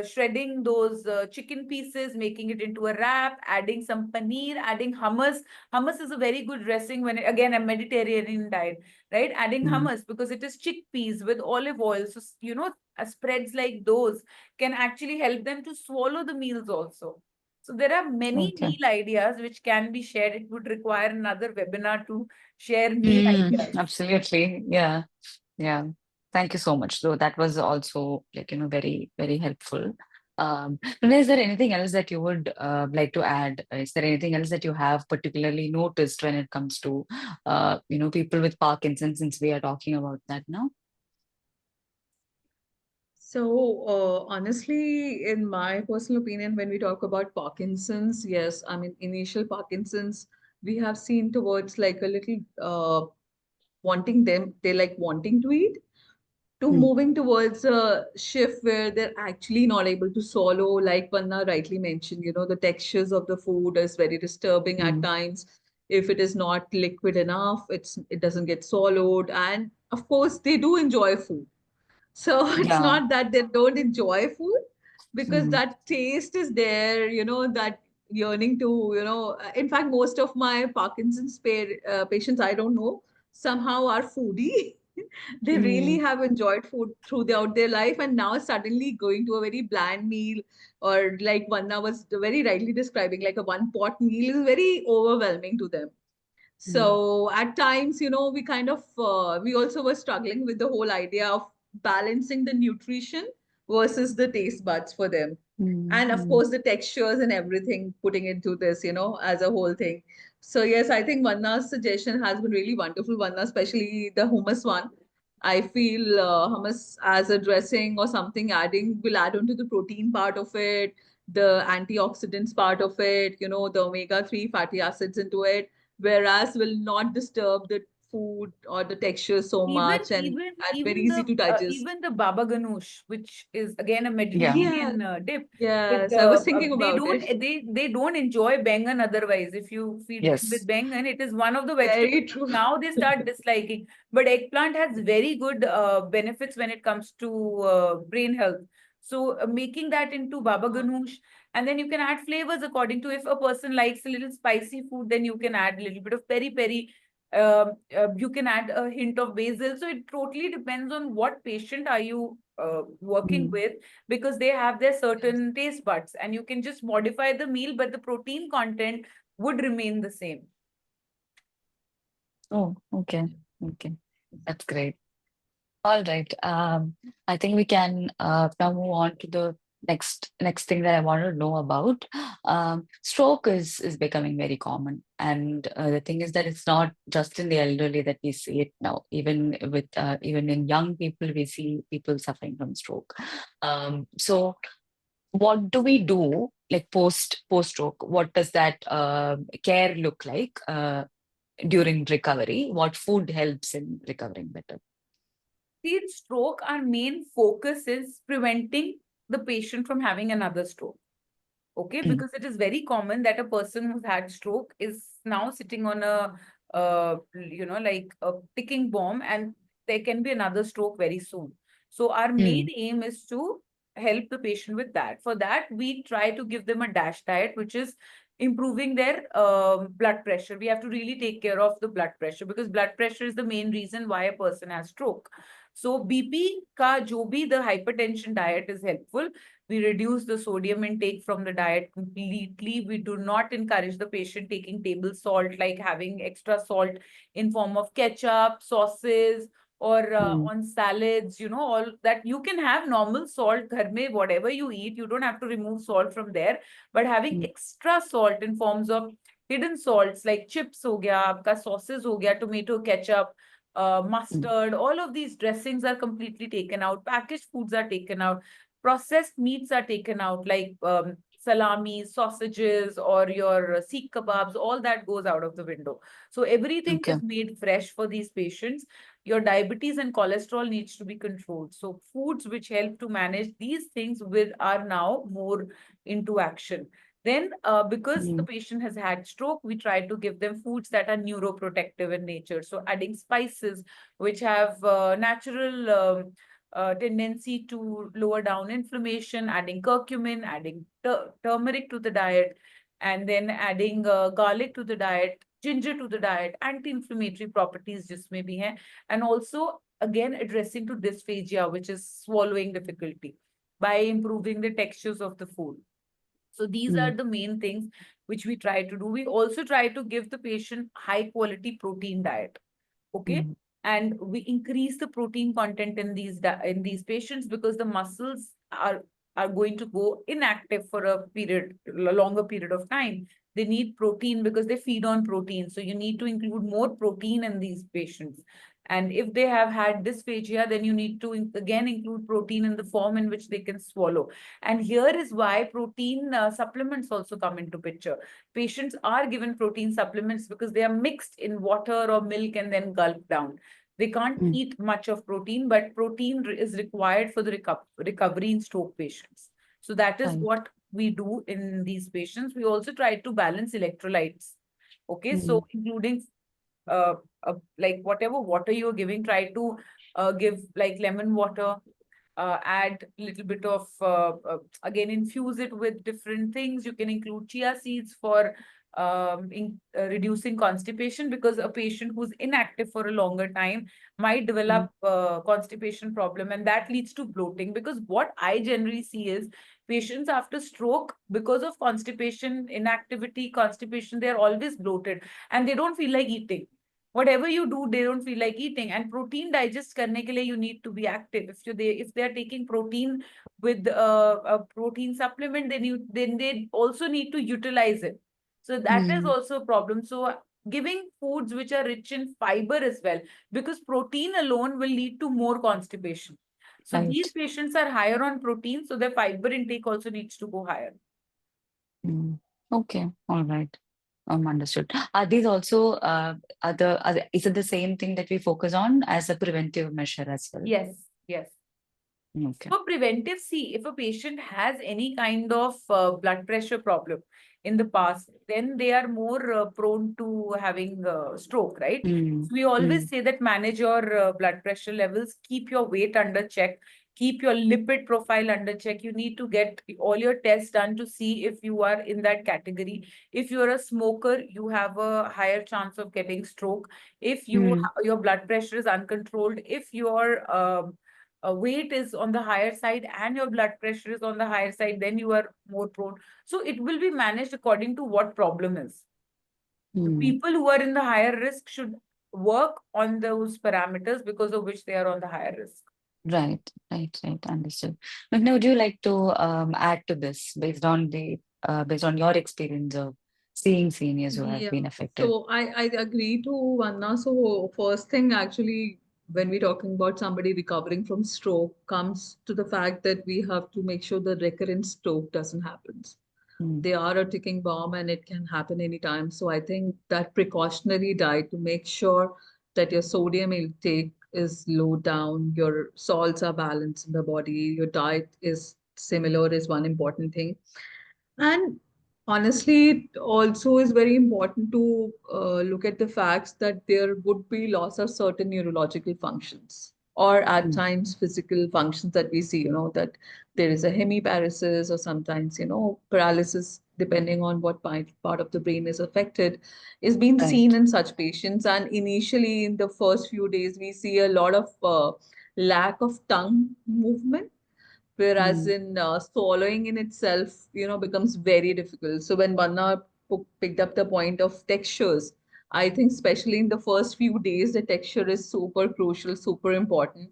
B: shredding those chicken pieces, making it into a wrap, adding some paneer, adding hummus. Hummus is a very good dressing when again a Mediterranean diet, right? Adding hummus because it is chickpeas with olive oil. So spreads like those can actually help them to swallow the meals also. So there are many
A: Okay.
B: meal ideas which can be shared. It would require another webinar to share meal ideas.
A: Absolutely. Yeah. Yeah. Thank you so much. So that was also like, very, very helpful. Renee, is there anything else that you would like to add? Is there anything else that you have particularly noticed when it comes to, people with Parkinson's, since we are talking about that now?
D: So, honestly, in my personal opinion, when we talk about Parkinson's, yes, I mean, initial Parkinson's, we have seen towards like a little wanting them, they like wanting to eat. to moving towards a shift where they're actually not able to swallow, like Vanna rightly mentioned, the textures of the food is very disturbing at times. If it is not liquid enough, it doesn't get swallowed. And of course, they do enjoy food. So it's
A: Yeah.
D: not that they don't enjoy food, because
A: Mm.
D: that taste is there, that yearning to, in fact, most of my Parkinson's patients, I don't know, somehow are foodie. They really
A: Mm.
D: have enjoyed food throughout their life, and now suddenly going to a very bland meal, or like Vanna was very rightly describing, like a one pot meal is very overwhelming to them.
A: Mm.
D: So at times, we kind of, we also were struggling with the whole idea of balancing the nutrition versus the taste buds for them.
A: Mm.
D: And of
A: Mm.
D: course, the textures and everything, putting into this, as a whole thing. So yes, I think Vanna's suggestion has been really wonderful, Vanna, especially the hummus one. I feel hummus as a dressing or something adding will add on to the protein part of it, the antioxidants part of it, the omega-3 fatty acids into it, whereas will not disturb the food or the texture so
B: Even
D: much, and very
B: even
D: easy
B: the
D: to digest.
B: even the baba ganoush, which is again a
A: Yeah.
B: Mediterranean dip, but
D: Yes, I was thinking
B: they
D: about
B: don't
D: it.
B: they don't enjoy bengan otherwise. If you feed them with
A: Yes.
B: bengan, it is one of the vegetables
D: Very true.
B: now they start disliking. But eggplant has very good benefits when it comes to brain health. So making that into baba ganoush, and then you can add flavors according to, if a person likes a little spicy food, then you can add a little bit of peri peri. You can add a hint of basil. So it totally depends on what patient are you working
A: Mm.
B: with, because they have their certain taste buds, and you can just modify the meal, but the protein content would remain the same.
A: Oh, okay. Okay. That's great. All right. I think we can now move on to the next thing that I want to know about. Stroke is becoming very common, and the thing is that it's not just in the elderly that we see it now. Even in young people, we see people suffering from stroke. So what do we do, like post stroke? What does that care look like during recovery? What food helps in recovering better?
B: See, in stroke, our main focus is preventing the patient from having another stroke. Okay,
A: Mm.
B: because it is very common that a person who's had stroke is now sitting on a like a ticking bomb, and there can be another stroke very soon. So our main
A: Mm.
B: aim is to help the patient with that. For that, we try to give them a DASH diet, which is improving their blood pressure. We have to really take care of the blood pressure, because blood pressure is the main reason why a person has stroke. So BP ka jo bhi the hypertension diet is helpful. We reduce the sodium intake from the diet completely. We do not encourage the patient taking table salt, like having extra salt in form of ketchup, sauces, or
A: Mm.
B: on salads, all that. You can have normal salt, ghar mein, whatever you eat, you don't have to remove salt from there. But having
A: Mm.
B: extra salt in forms of hidden salts like chips ho gaya, aapka sauces ho gaya, tomato ketchup,
A: Mm.
B: mustard, all of these dressings are completely taken out. Packaged foods are taken out. Processed meats are taken out, like salami, sausages, or your seekh kebabs. All that goes out of the window. So everything
A: Okay.
B: is made fresh for these patients. Your diabetes and cholesterol needs to be controlled. So foods which help to manage these things with are now more into action. Then, because the
A: Mm.
B: patient has had stroke, we try to give them foods that are neuroprotective in nature. So adding spices which have natural tendency to lower down inflammation, adding curcumin, adding turmeric to the diet, and then adding garlic to the diet, ginger to the diet, anti-inflammatory properties just may be hai. And also, again, addressing to dysphagia, which is swallowing difficulty, by improving the textures of the food. So these are
A: Mm.
B: the main things which we try to do. We also try to give the patient high quality protein diet. Okay.
A: Mm.
B: And we increase the protein content in these patients, because the muscles are going to go inactive for a longer period of time. They need protein because they feed on protein. So you need to include more protein in these patients. And if they have had dysphagia, then you need to again include protein in the form in which they can swallow. And here is why protein supplements also come into picture. Patients are given protein supplements because they are mixed in water or milk and then gulped down. They can't
A: Mm.
B: eat much of protein, but protein is required for the recovery in stroke patients. So that is
A: Right.
B: what we do in these patients. We also try to balance electrolytes. Okay, so including like whatever water you're giving, try to give like lemon water, add a little bit of, again, infuse it with different things. You can include chia seeds for reducing constipation, because a patient who's inactive for a longer time might develop constipation problem, and that leads to bloating. Because what I generally see is patients after stroke, because of constipation, inactivity, constipation, they're always bloated and they don't feel like eating. Whatever you do, they don't feel like eating. And protein digest karne ke liye, you need to be active. If they are taking protein with a protein supplement, then they also need to utilize it. So that is also a problem. So giving foods which are rich in fiber as well, because protein alone will lead to more constipation. So
A: Right.
B: these patients are higher on protein, so their fiber intake also needs to go higher.
A: Okay, all right. Understood. Are these also is it the same thing that we focus on as a preventive measure as well?
B: Yes, yes.
A: Okay.
B: For preventive, see, if a patient has any kind of blood pressure problem in the past, then they are more prone to having stroke, right? So we always say that manage your blood pressure levels, keep your weight under check, keep your lipid profile under check. You need to get all your tests done to see if you are in that category. If you're a smoker, you have a higher chance of getting stroke. If your blood pressure is uncontrolled, if your weight is on the higher side and your blood pressure is on the higher side, then you are more prone. So it will be managed according to what problem is. The people who are in the higher risk should work on those parameters because of which they are on the higher risk.
A: Right. Understood. Now, would you like to add to this based on your experience of seeing seniors who have been affected?
D: So I agree to Vanna. So first thing, actually, when we're talking about somebody recovering from stroke, comes to the fact that we have to make sure the recurrent stroke doesn't happen. They are a ticking bomb and it can happen anytime. So I think that precautionary diet to make sure that your sodium intake is low down, your salts are balanced in the body, your diet is similar is one important thing. And honestly, it also is very important to look at the facts that there would be loss of certain neurological functions or at times physical functions that we see, that there is a hemiparesis or sometimes, paralysis, depending on what part of the brain is affected, is being seen in such patients. And initially, in the first few days, we see a lot of lack of tongue movement, whereas in swallowing in itself, becomes very difficult. So when Vanna picked up the point of textures, I think especially in the first few days, the texture is super crucial, super important.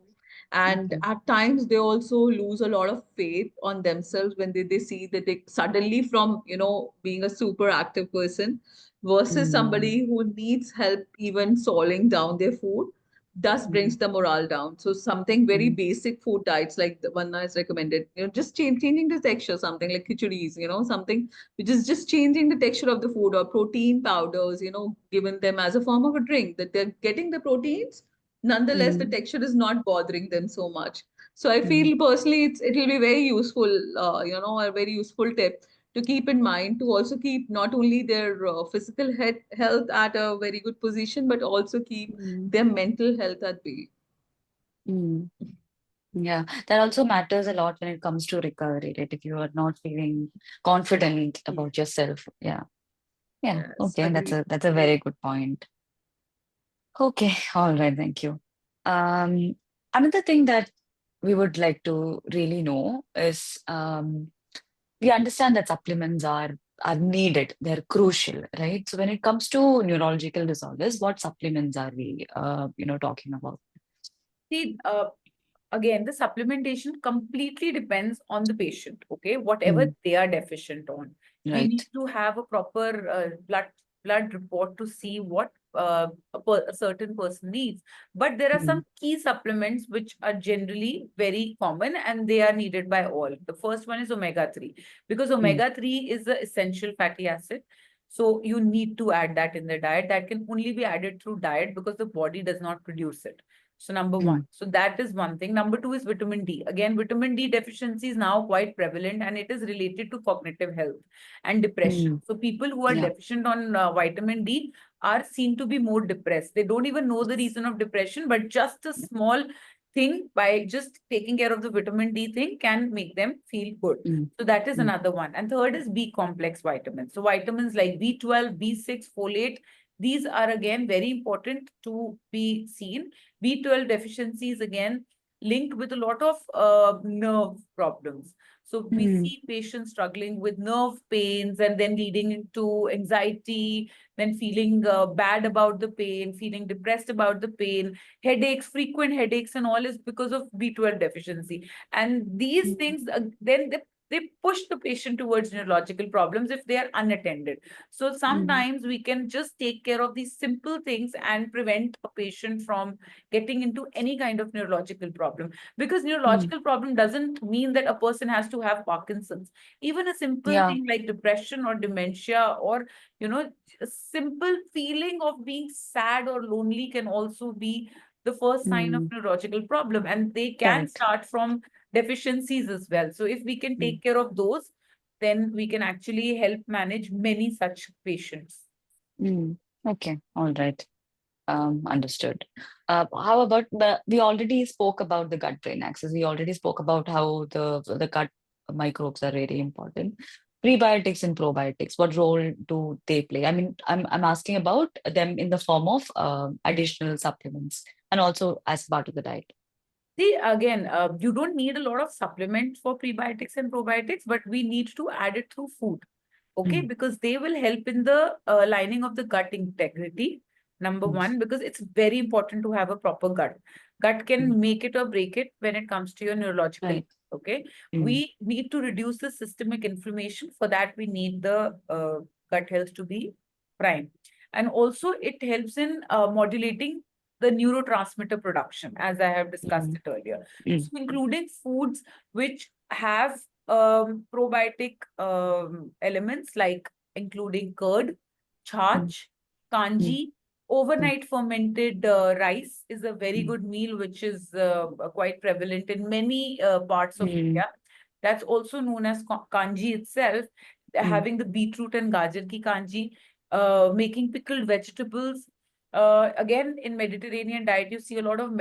D: And at times they also lose a lot of faith on themselves when they see that they suddenly from, being a super active person versus somebody who needs help even swallowing down their food, thus brings the morale down. So something very basic food diets like the one is recommended, just changing the texture, something like khichuris, something which is just changing the texture of the food, or protein powders, given them as a form of a drink, that they're getting the proteins. Nonetheless, the texture is not bothering them so much. So I feel personally it'll be very useful, a very useful tip to keep in mind, to also keep not only their physical health at a very good position, but also keep their mental health at bay.
A: Yeah, that also matters a lot when it comes to recovery, right? If you are not feeling confident about yourself. Yeah.
D: Yes,
A: Okay,
D: agreed.
A: that's a very good point. Okay, all right, thank you. Another thing that we would like to really know is we understand that supplements are needed, they're crucial, right? So when it comes to neurological disorders, what supplements are we talking about?
B: See, again, the supplementation completely depends on the patient, okay? Whatever they are deficient on. We need
A: Right.
B: to have a proper blood report to see what a certain person needs. But there are some key supplements which are generally very common and they are needed by all. The first one is omega-3, because omega-3 is the essential fatty acid. So you need to add that in the diet. That can only be added through diet because the body does not produce it. So number one, so that is one thing. Number two is vitamin D. Again, vitamin D deficiency is now quite prevalent and it is related to cognitive health and depression. So people who are
A: Yeah.
B: deficient on vitamin D are seen to be more depressed. They don't even know the reason of depression, but just a small thing by just taking care of the vitamin D thing can make them feel good. So that is another one. And third is B complex vitamins. So vitamins like B12, B6, folate, these are again very important to be seen. B12 deficiency is again linked with a lot of nerve problems. So we see patients struggling with nerve pains and then leading into anxiety, then feeling bad about the pain, feeling depressed about the pain, headaches, frequent headaches and all is because of B12 deficiency. And these things, then they push the patient towards neurological problems if they are unattended. So sometimes we can just take care of these simple things and prevent a patient from getting into any kind of neurological problem. Because neurological problem doesn't mean that a person has to have Parkinson's. Even a simple thing like depression or dementia or, you know, a simple feeling of being sad or lonely can also be the first sign of neurological problem. And they can
A: Correct.
B: start from deficiencies as well. So if we can take care of those, then we can actually help manage many such patients.
A: Okay, all right. Understood. How about we already spoke about the gut-brain axis. We already spoke about how the gut microbes are very important. Prebiotics and probiotics, what role do they play? I mean, I'm asking about them in the form of additional supplements and also as part of the diet.
B: See, again, you don't need a lot of supplements for prebiotics and probiotics, but we need to add it through food, okay? Because they will help in the lining of the gut integrity, number one, because it's very important to have a proper gut. Gut can make it or break it when it comes to your neurological,
A: Right.
B: okay? We need to reduce the systemic inflammation. For that, we need the gut health to be prime. And also, it helps in modulating the neurotransmitter production, as I have discussed it earlier. So including foods which have probiotic elements like including curd, chach, kanji, overnight fermented rice is a very good meal which is quite prevalent in many parts of India. That's also known as kanji itself, having the beetroot and gajar ki kanji, making pickled vegetables. Again, in Mediterranean diet, you see a lot of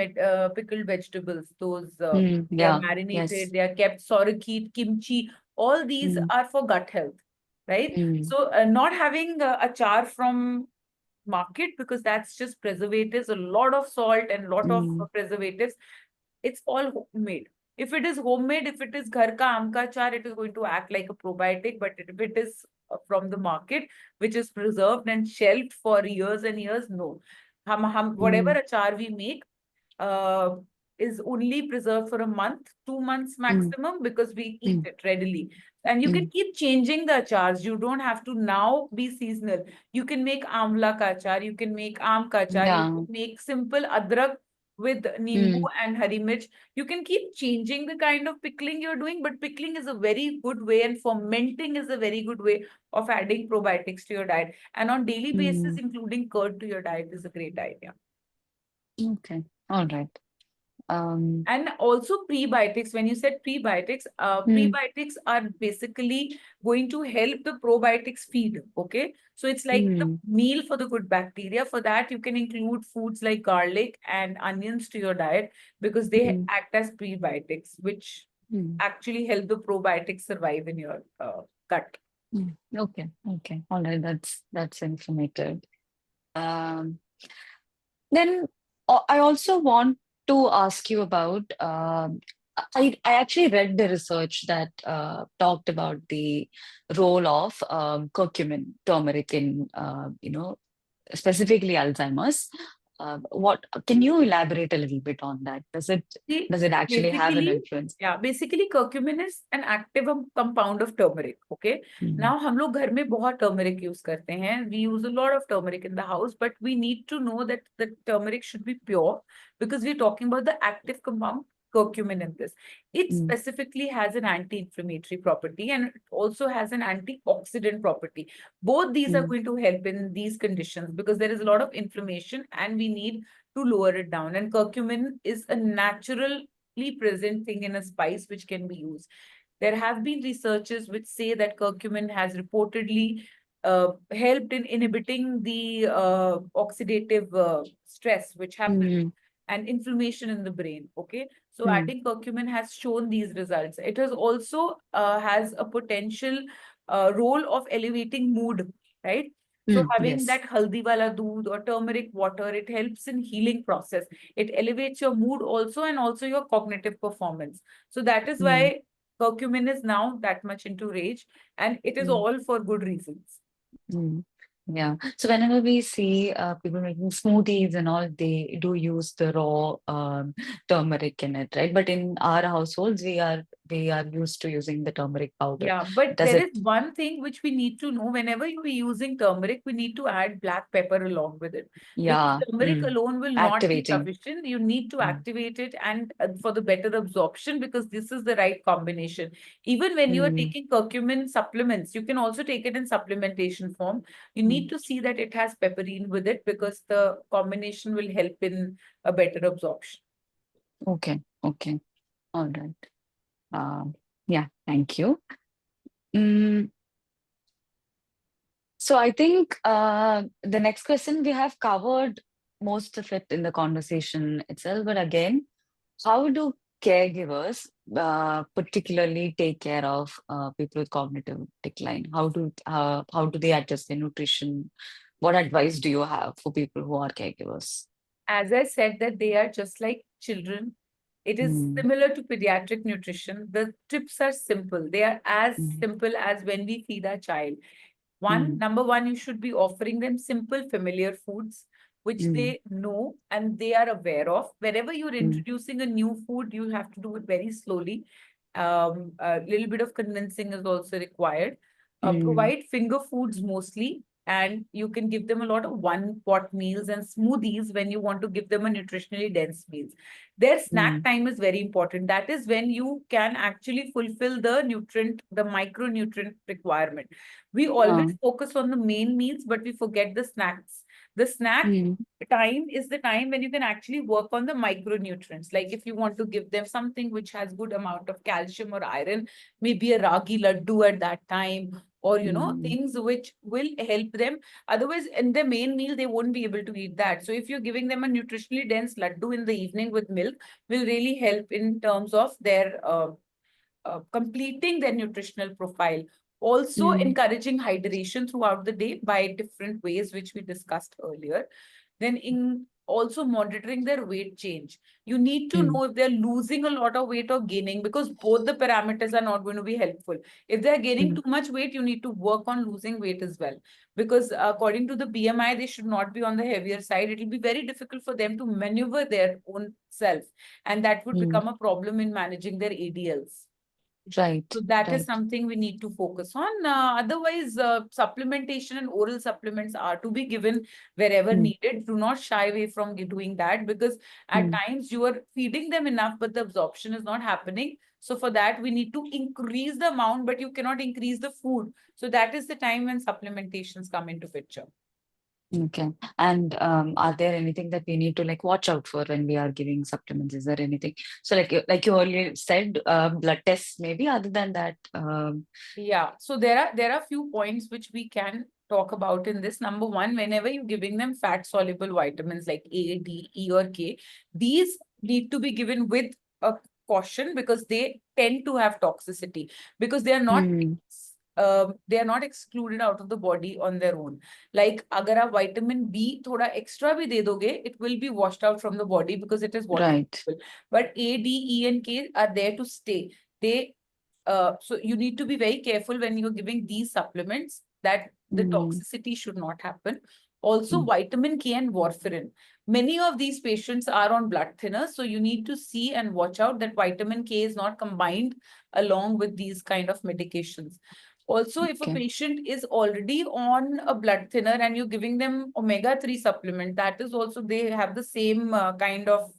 B: pickled vegetables. Those they are marinated, they are kept, sauerkraut, kimchi. All these are for gut health, right? So not having achar from market because that's just preservatives, a lot of salt and lot of preservatives. It's all homemade. If it is homemade, if it is ghar ka aam ka achar, it is going to act like a probiotic. But if it is from the market, which is preserved and shelved for years and years, no. Whatever achar we make is only preserved for a month, 2 months maximum, because we eat it readily. And you can keep changing the achars. You don't have to now be seasonal. You can make amla ka achar, you can make aam ka achar, you can make simple adrak with nimbu and hari mirch. You can keep changing the kind of pickling you're doing, but pickling is a very good way and fermenting is a very good way of adding probiotics to your diet. And on daily basis, including curd to your diet is a great idea.
A: Okay, all right.
B: And also prebiotics, when you said prebiotics, prebiotics are basically going to help the probiotics feed, okay? So it's like the meal for the good bacteria. For that, you can include foods like garlic and onions to your diet because they act as prebiotics, which actually help the probiotics survive in your gut.
A: Okay, okay, all right, that's informative. Then I also want to ask you about, I actually read the research that talked about the role of curcumin, turmeric in, specifically Alzheimer's. What can you elaborate a little bit on that? Does it actually have an influence?
B: Yeah, basically curcumin is an active compound of turmeric. Okay. Now हम लोग घर में बहुत turmeric use करते हैं. We use a lot of turmeric in the house, but we need to know that the turmeric should be pure because we're talking about the active compound curcumin in this. It
A: Mm.
B: specifically has an anti-inflammatory property and it also has an antioxidant property. Both these are
A: Mm.
B: going to help in these conditions because there is a lot of inflammation and we need to lower it down. And curcumin is a naturally present thing in a spice which can be used. There have been researches which say that curcumin has reportedly helped in inhibiting the oxidative stress which happens
A: Mm.
B: and inflammation in the brain. Okay, so
A: Mm.
B: adding curcumin has shown these results. It has also has a potential role of elevating mood, right? So
A: Mm.
B: having
A: Yes.
B: that haldi wala doodh or turmeric water, it helps in healing process. It elevates your mood also and also your cognitive performance. So that is
A: Mm.
B: why curcumin is now that much into rage, and it is
A: Mm.
B: all for good reasons.
A: Mm. Yeah. So whenever we see people making smoothies and all, they do use the raw turmeric in it, right? But in our households, we are used to using the turmeric powder.
B: Yeah, but
A: Does
B: there
A: it?
B: is one thing which we need to know. Whenever you are using turmeric, we need to add black pepper along with it. Because
A: Yeah.
B: turmeric
A: Mm.
B: alone will not be
A: Activating.
B: sufficient. You need to
A: Mm.
B: activate it and for the better absorption, because this is the right combination. Even when you are
A: Mm.
B: taking curcumin supplements, you can also take it in supplementation form. You need
A: Mm.
B: to see that it has pepperine with it because the combination will help in a better absorption.
A: Okay. Okay. All right. Yeah. Thank you. Mm. So I think the next question, we have covered most of it in the conversation itself. But again, how do caregivers particularly take care of people with cognitive decline? How do they adjust their nutrition? What advice do you have for people who are caregivers?
B: As I said, that they are just like children. It is
A: Mm.
B: similar to pediatric nutrition. The tips are simple. They are as
A: Mm.
B: simple as when we feed our child.
A: Mm.
B: Number one, you should be offering them simple, familiar foods which
A: Mm.
B: they know and they are aware of. Wherever you're
A: Mm.
B: introducing a new food, you have to do it very slowly. A little bit of convincing is also required.
A: Mm.
B: Provide finger foods mostly, and you can give them a lot of one pot meals and smoothies when you want to give them a nutritionally dense meals. Their snack
A: Mm.
B: time is very important. That is when you can actually fulfill the micronutrient requirement. We
A: Uh,
B: always focus on the main meals, but we forget the snacks. The snack
A: mm.
B: time is the time when you can actually work on the micronutrients. Like if you want to give them something which has good amount of calcium or iron, maybe a ragi laddu at that time, or
A: Mm.
B: things which will help them. Otherwise, in the main meal, they won't be able to eat that. So if you're giving them a nutritionally dense laddu in the evening with milk, will really help in terms of their completing their nutritional profile. Also,
A: Mm.
B: encouraging hydration throughout the day by different ways, which we discussed earlier. Then, in also monitoring their weight change. You need to
A: Mm.
B: know if they're losing a lot of weight or gaining, because both the parameters are not going to be helpful. If they're gaining
A: Mm.
B: too much weight, you need to work on losing weight as well. Because according to the BMI, they should not be on the heavier side. It will be very difficult for them to maneuver their own self. And that would
A: Mm.
B: become a problem in managing their ADLs.
A: Right.
B: So that is
A: Right.
B: something we need to focus on. Otherwise, supplementation and oral supplements are to be given wherever
A: Mm.
B: needed. Do not shy away from doing that, because at
A: Mm.
B: times you are feeding them enough, but the absorption is not happening. So for that, we need to increase the amount, but you cannot increase the food. So that is the time when supplementations come into picture.
A: Okay. And are there anything that we need to like watch out for when we are giving supplements? Is there anything? So like you earlier said, blood tests maybe. Other than that,
B: Yeah, so there are few points which we can talk about in this. Number one, whenever you're giving them fat soluble vitamins like A, D, E, or K, these need to be given with a caution because they tend to have toxicity, because
A: mm,
B: they are not excluded out of the body on their own. Like agar aap vitamin B thoda extra bhi de doge, it will be washed out from the body because it is water
A: right.
B: soluble. But A, D, E, and K are there to stay. So you need to be very careful when you're giving these supplements that the
A: Mm,
B: toxicity should not happen. Also,
A: mm,
B: vitamin K and warfarin. Many of these patients are on blood thinners, so you need to see and watch out that vitamin K is not combined along with these kind of medications. Also, if a
A: okay.
B: patient is already on a blood thinner and you're giving them omega-3 supplement, that is also, they have the same kind of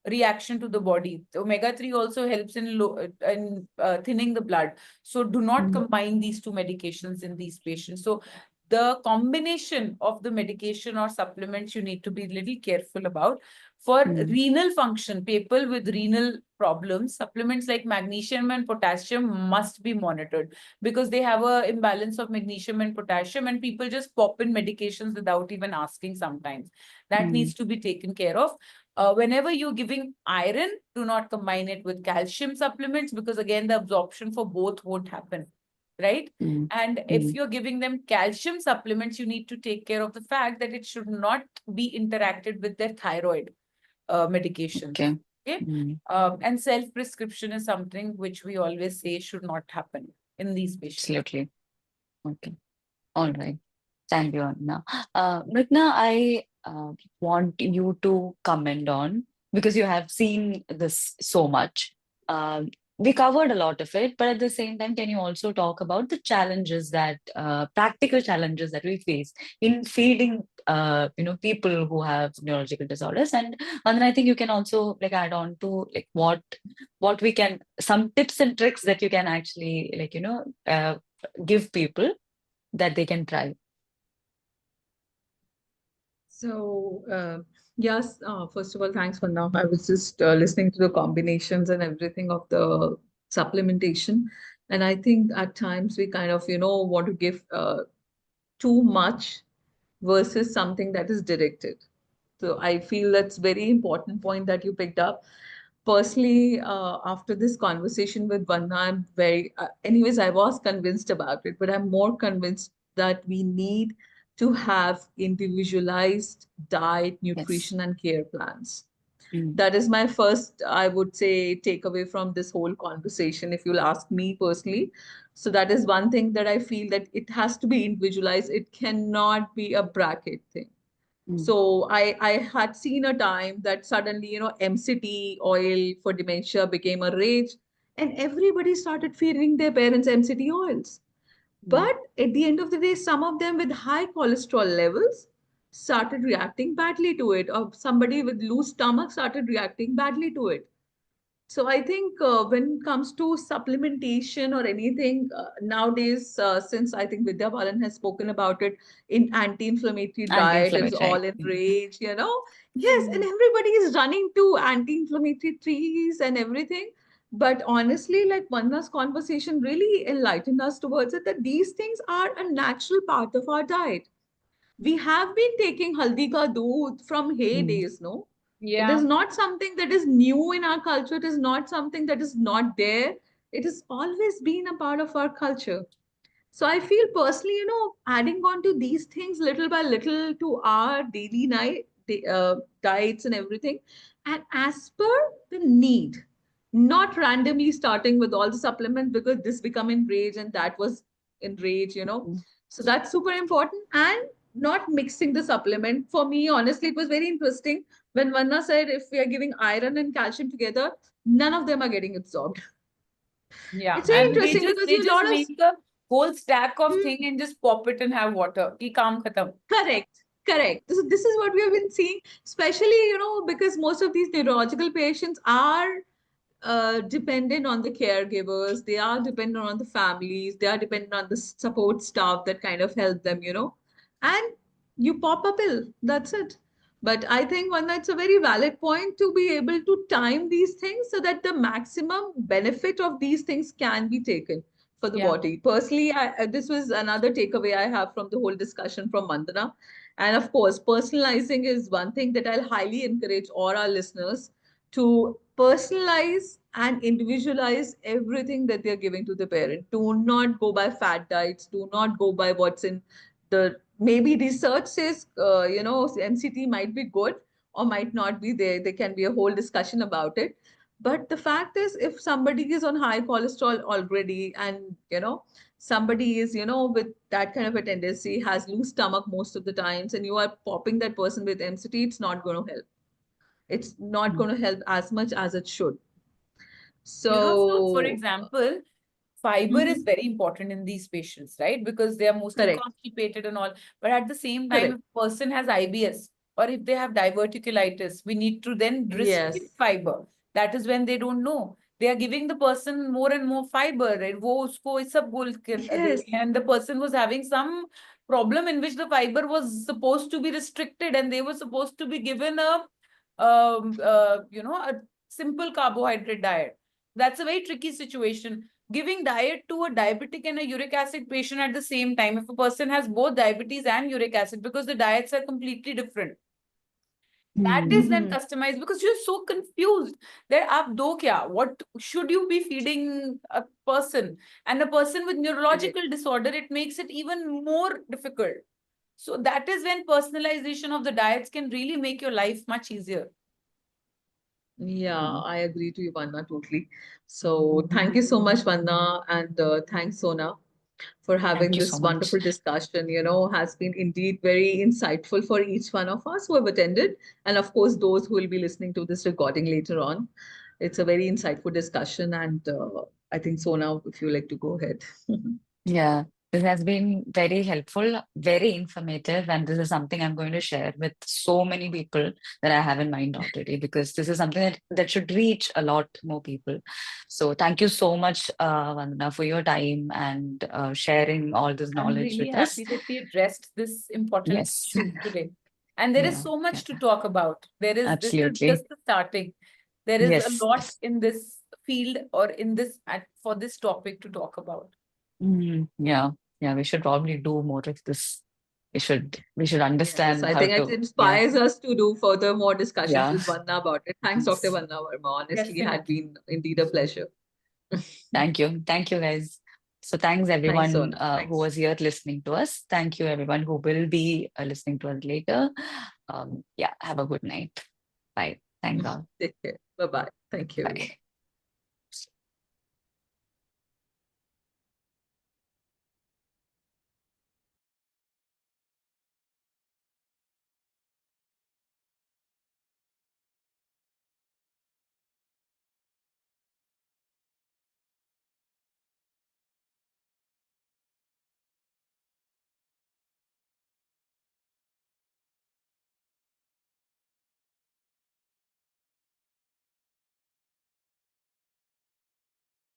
B: reaction to the body. Omega-3 also helps in thinning the blood. So do not combine these two medications in these patients. So the combination of the medication or supplements you need to be a little careful about. For renal function, people with renal problems, supplements like magnesium and potassium must be monitored because they have an imbalance of magnesium and potassium, and people just pop in medications without even asking sometimes. That needs to be taken care of. Whenever you're giving iron, do not combine it with calcium supplements because again, the absorption for both won't happen, right? And if you're giving them calcium supplements, you need to take care of the fact that it should not be interacted with their thyroid medication.
A: Okay.
B: Okay. And self-prescription is something which we always say should not happen in these patients.
A: Absolutely. Okay. All right. Thank you, Anna. Mrigna, I want you to comment on, because you have seen this so much. We covered a lot of it, but at the same time, can you also talk about the challenges that, practical challenges that we face in feeding, people who have neurological disorders? And then I think you can also like add on to like what we can, some tips and tricks that you can actually give people that they can try.
D: So, yes, first of all, thanks for now. I was just listening to the combinations and everything of the supplementation. And I think at times we kind of, want to give too much versus something that is directed. So I feel that's very important point that you picked up. Personally, after this conversation with Vandana, I'm anyways, I was convinced about it, but I'm more convinced that we need to have individualized diet, nutrition, and care plans. That is my first, I would say, takeaway from this whole conversation, if you'll ask me personally. So that is one thing that I feel that it has to be individualized. It cannot be a bracket thing. So I had seen a time that suddenly, MCT oil for dementia became a rage, and everybody started feeding their parents MCT oils. But at the end of the day, some of them with high cholesterol levels started reacting badly to it, or somebody with loose stomach started reacting badly to it. So I think when it comes to supplementation or anything nowadays, since I think Vidya Balan has spoken about it, in anti-inflammatory diet is all in rage, Yes, and everybody is running to anti-inflammatory trees and everything. But honestly, like Vanna's conversation really enlightened us towards it that these things are a natural part of our diet. We have been taking haldi ka doodh from heydays, no? It is not something that is new in our culture. It is not something that is not there. It has always been a part of our culture. So I feel personally, adding on to these things little by little to our daily diets and everything, and as per the need, not randomly starting with all the supplements because this become enraged and that was enraged. So that's super important, and not mixing the supplement. For me, honestly, it was very interesting when Vanna said if we are giving iron and calcium together, none of them are getting absorbed.
B: Yeah,
D: It's very
B: and
D: interesting because
B: they
D: a
B: just
D: lot of
B: make a whole stack of thing and just pop it and have water. Ki kaam khatam.
D: Correct. This is what we have been seeing, especially, because most of these neurological patients are dependent on the caregivers, they are dependent on the families, they are dependent on the support staff that kind of help them. And you pop a pill, that's it. But I think one that's a very valid point to be able to time these things so that the maximum benefit of these things can be taken for the body. Personally, this was another takeaway I have from the whole discussion from Vandana. And of course, personalizing is one thing that I'll highly encourage all our listeners to personalize and individualize everything that they're giving to the parent. Do not go by fat diets. Do not go by what's in the, maybe research says, MCT might be good or might not be there. There can be a whole discussion about it. But the fact is, if somebody is on high cholesterol already and, somebody is, with that kind of a tendency, has loose stomach most of the times, and you are popping that person with MCT, it's not going to help. It's not going to help as much as it should.
B: So for
D: So,
B: example, fiber is very important in these patients, right? Because they are mostly constipated and all. But at the same time, if a person has IBS or if they have diverticulitis, we need to then restrict
D: Yes.
B: fiber. That is when they don't know. They are giving the person more and more fiber, right? वो उसको ये सब बोल के दे
D: Yes.
B: रही हैं. And the person was having some problem in which the fiber was supposed to be restricted, and they were supposed to be given a a simple carbohydrate diet. That's a very tricky situation. Giving diet to a diabetic and a uric acid patient at the same time, if a person has both diabetes and uric acid, because the diets are completely different. That is then customized, because you're so confused. There aap do kya? What should you be feeding a person? And a person with neurological disorder, it makes it even more difficult. So that is when personalization of the diets can really make your life much easier.
D: Yeah, I agree to you, Vanna, totally. So thank you so much, Vanna, and thanks, Sona, for having
A: Thank you
D: this
A: so much.
D: wonderful discussion. Has been indeed very insightful for each one of us who have attended, and of course, those who will be listening to this recording later on. It's a very insightful discussion, and I think, Sona, if you like to go ahead.
A: Yeah, this has been very helpful, very informative, and this is something I'm going to share with so many people that I have in mind already, because this is something that should reach a lot more people. So thank you so much, Vandana, for your time and sharing all this
B: I'm
A: knowledge
B: really
A: with us.
B: happy that we addressed this important
A: Yes,
B: issue today. And there is
A: yeah,
B: so much
A: yeah,
B: to talk about. This is
A: absolutely.
B: just the starting. There is a
A: Yes,
B: lot
A: yes.
B: in this field, or in this for this topic to talk about.
A: Yeah, we should probably do more of this. We should
D: Yes,
A: understand
D: I
A: how
D: think it
A: to, yeah,
D: inspires us to do further more discussions
A: yeah.
D: with Vanna about it. Thanks, Dr.
A: Yes.
D: Vanna Verma. Honestly, had
B: Definitely.
D: been indeed a pleasure.
A: Thank you. Thank you, guys. So thanks
D: Thanks,
A: everyone
D: Sona.
A: who
D: Thanks.
A: was here listening to us. Thank you everyone who will be listening to us later. Yeah, have a good night. Bye. Thank God.
D: Take care. Bye-bye. Thank you, everyone.
A: Bye.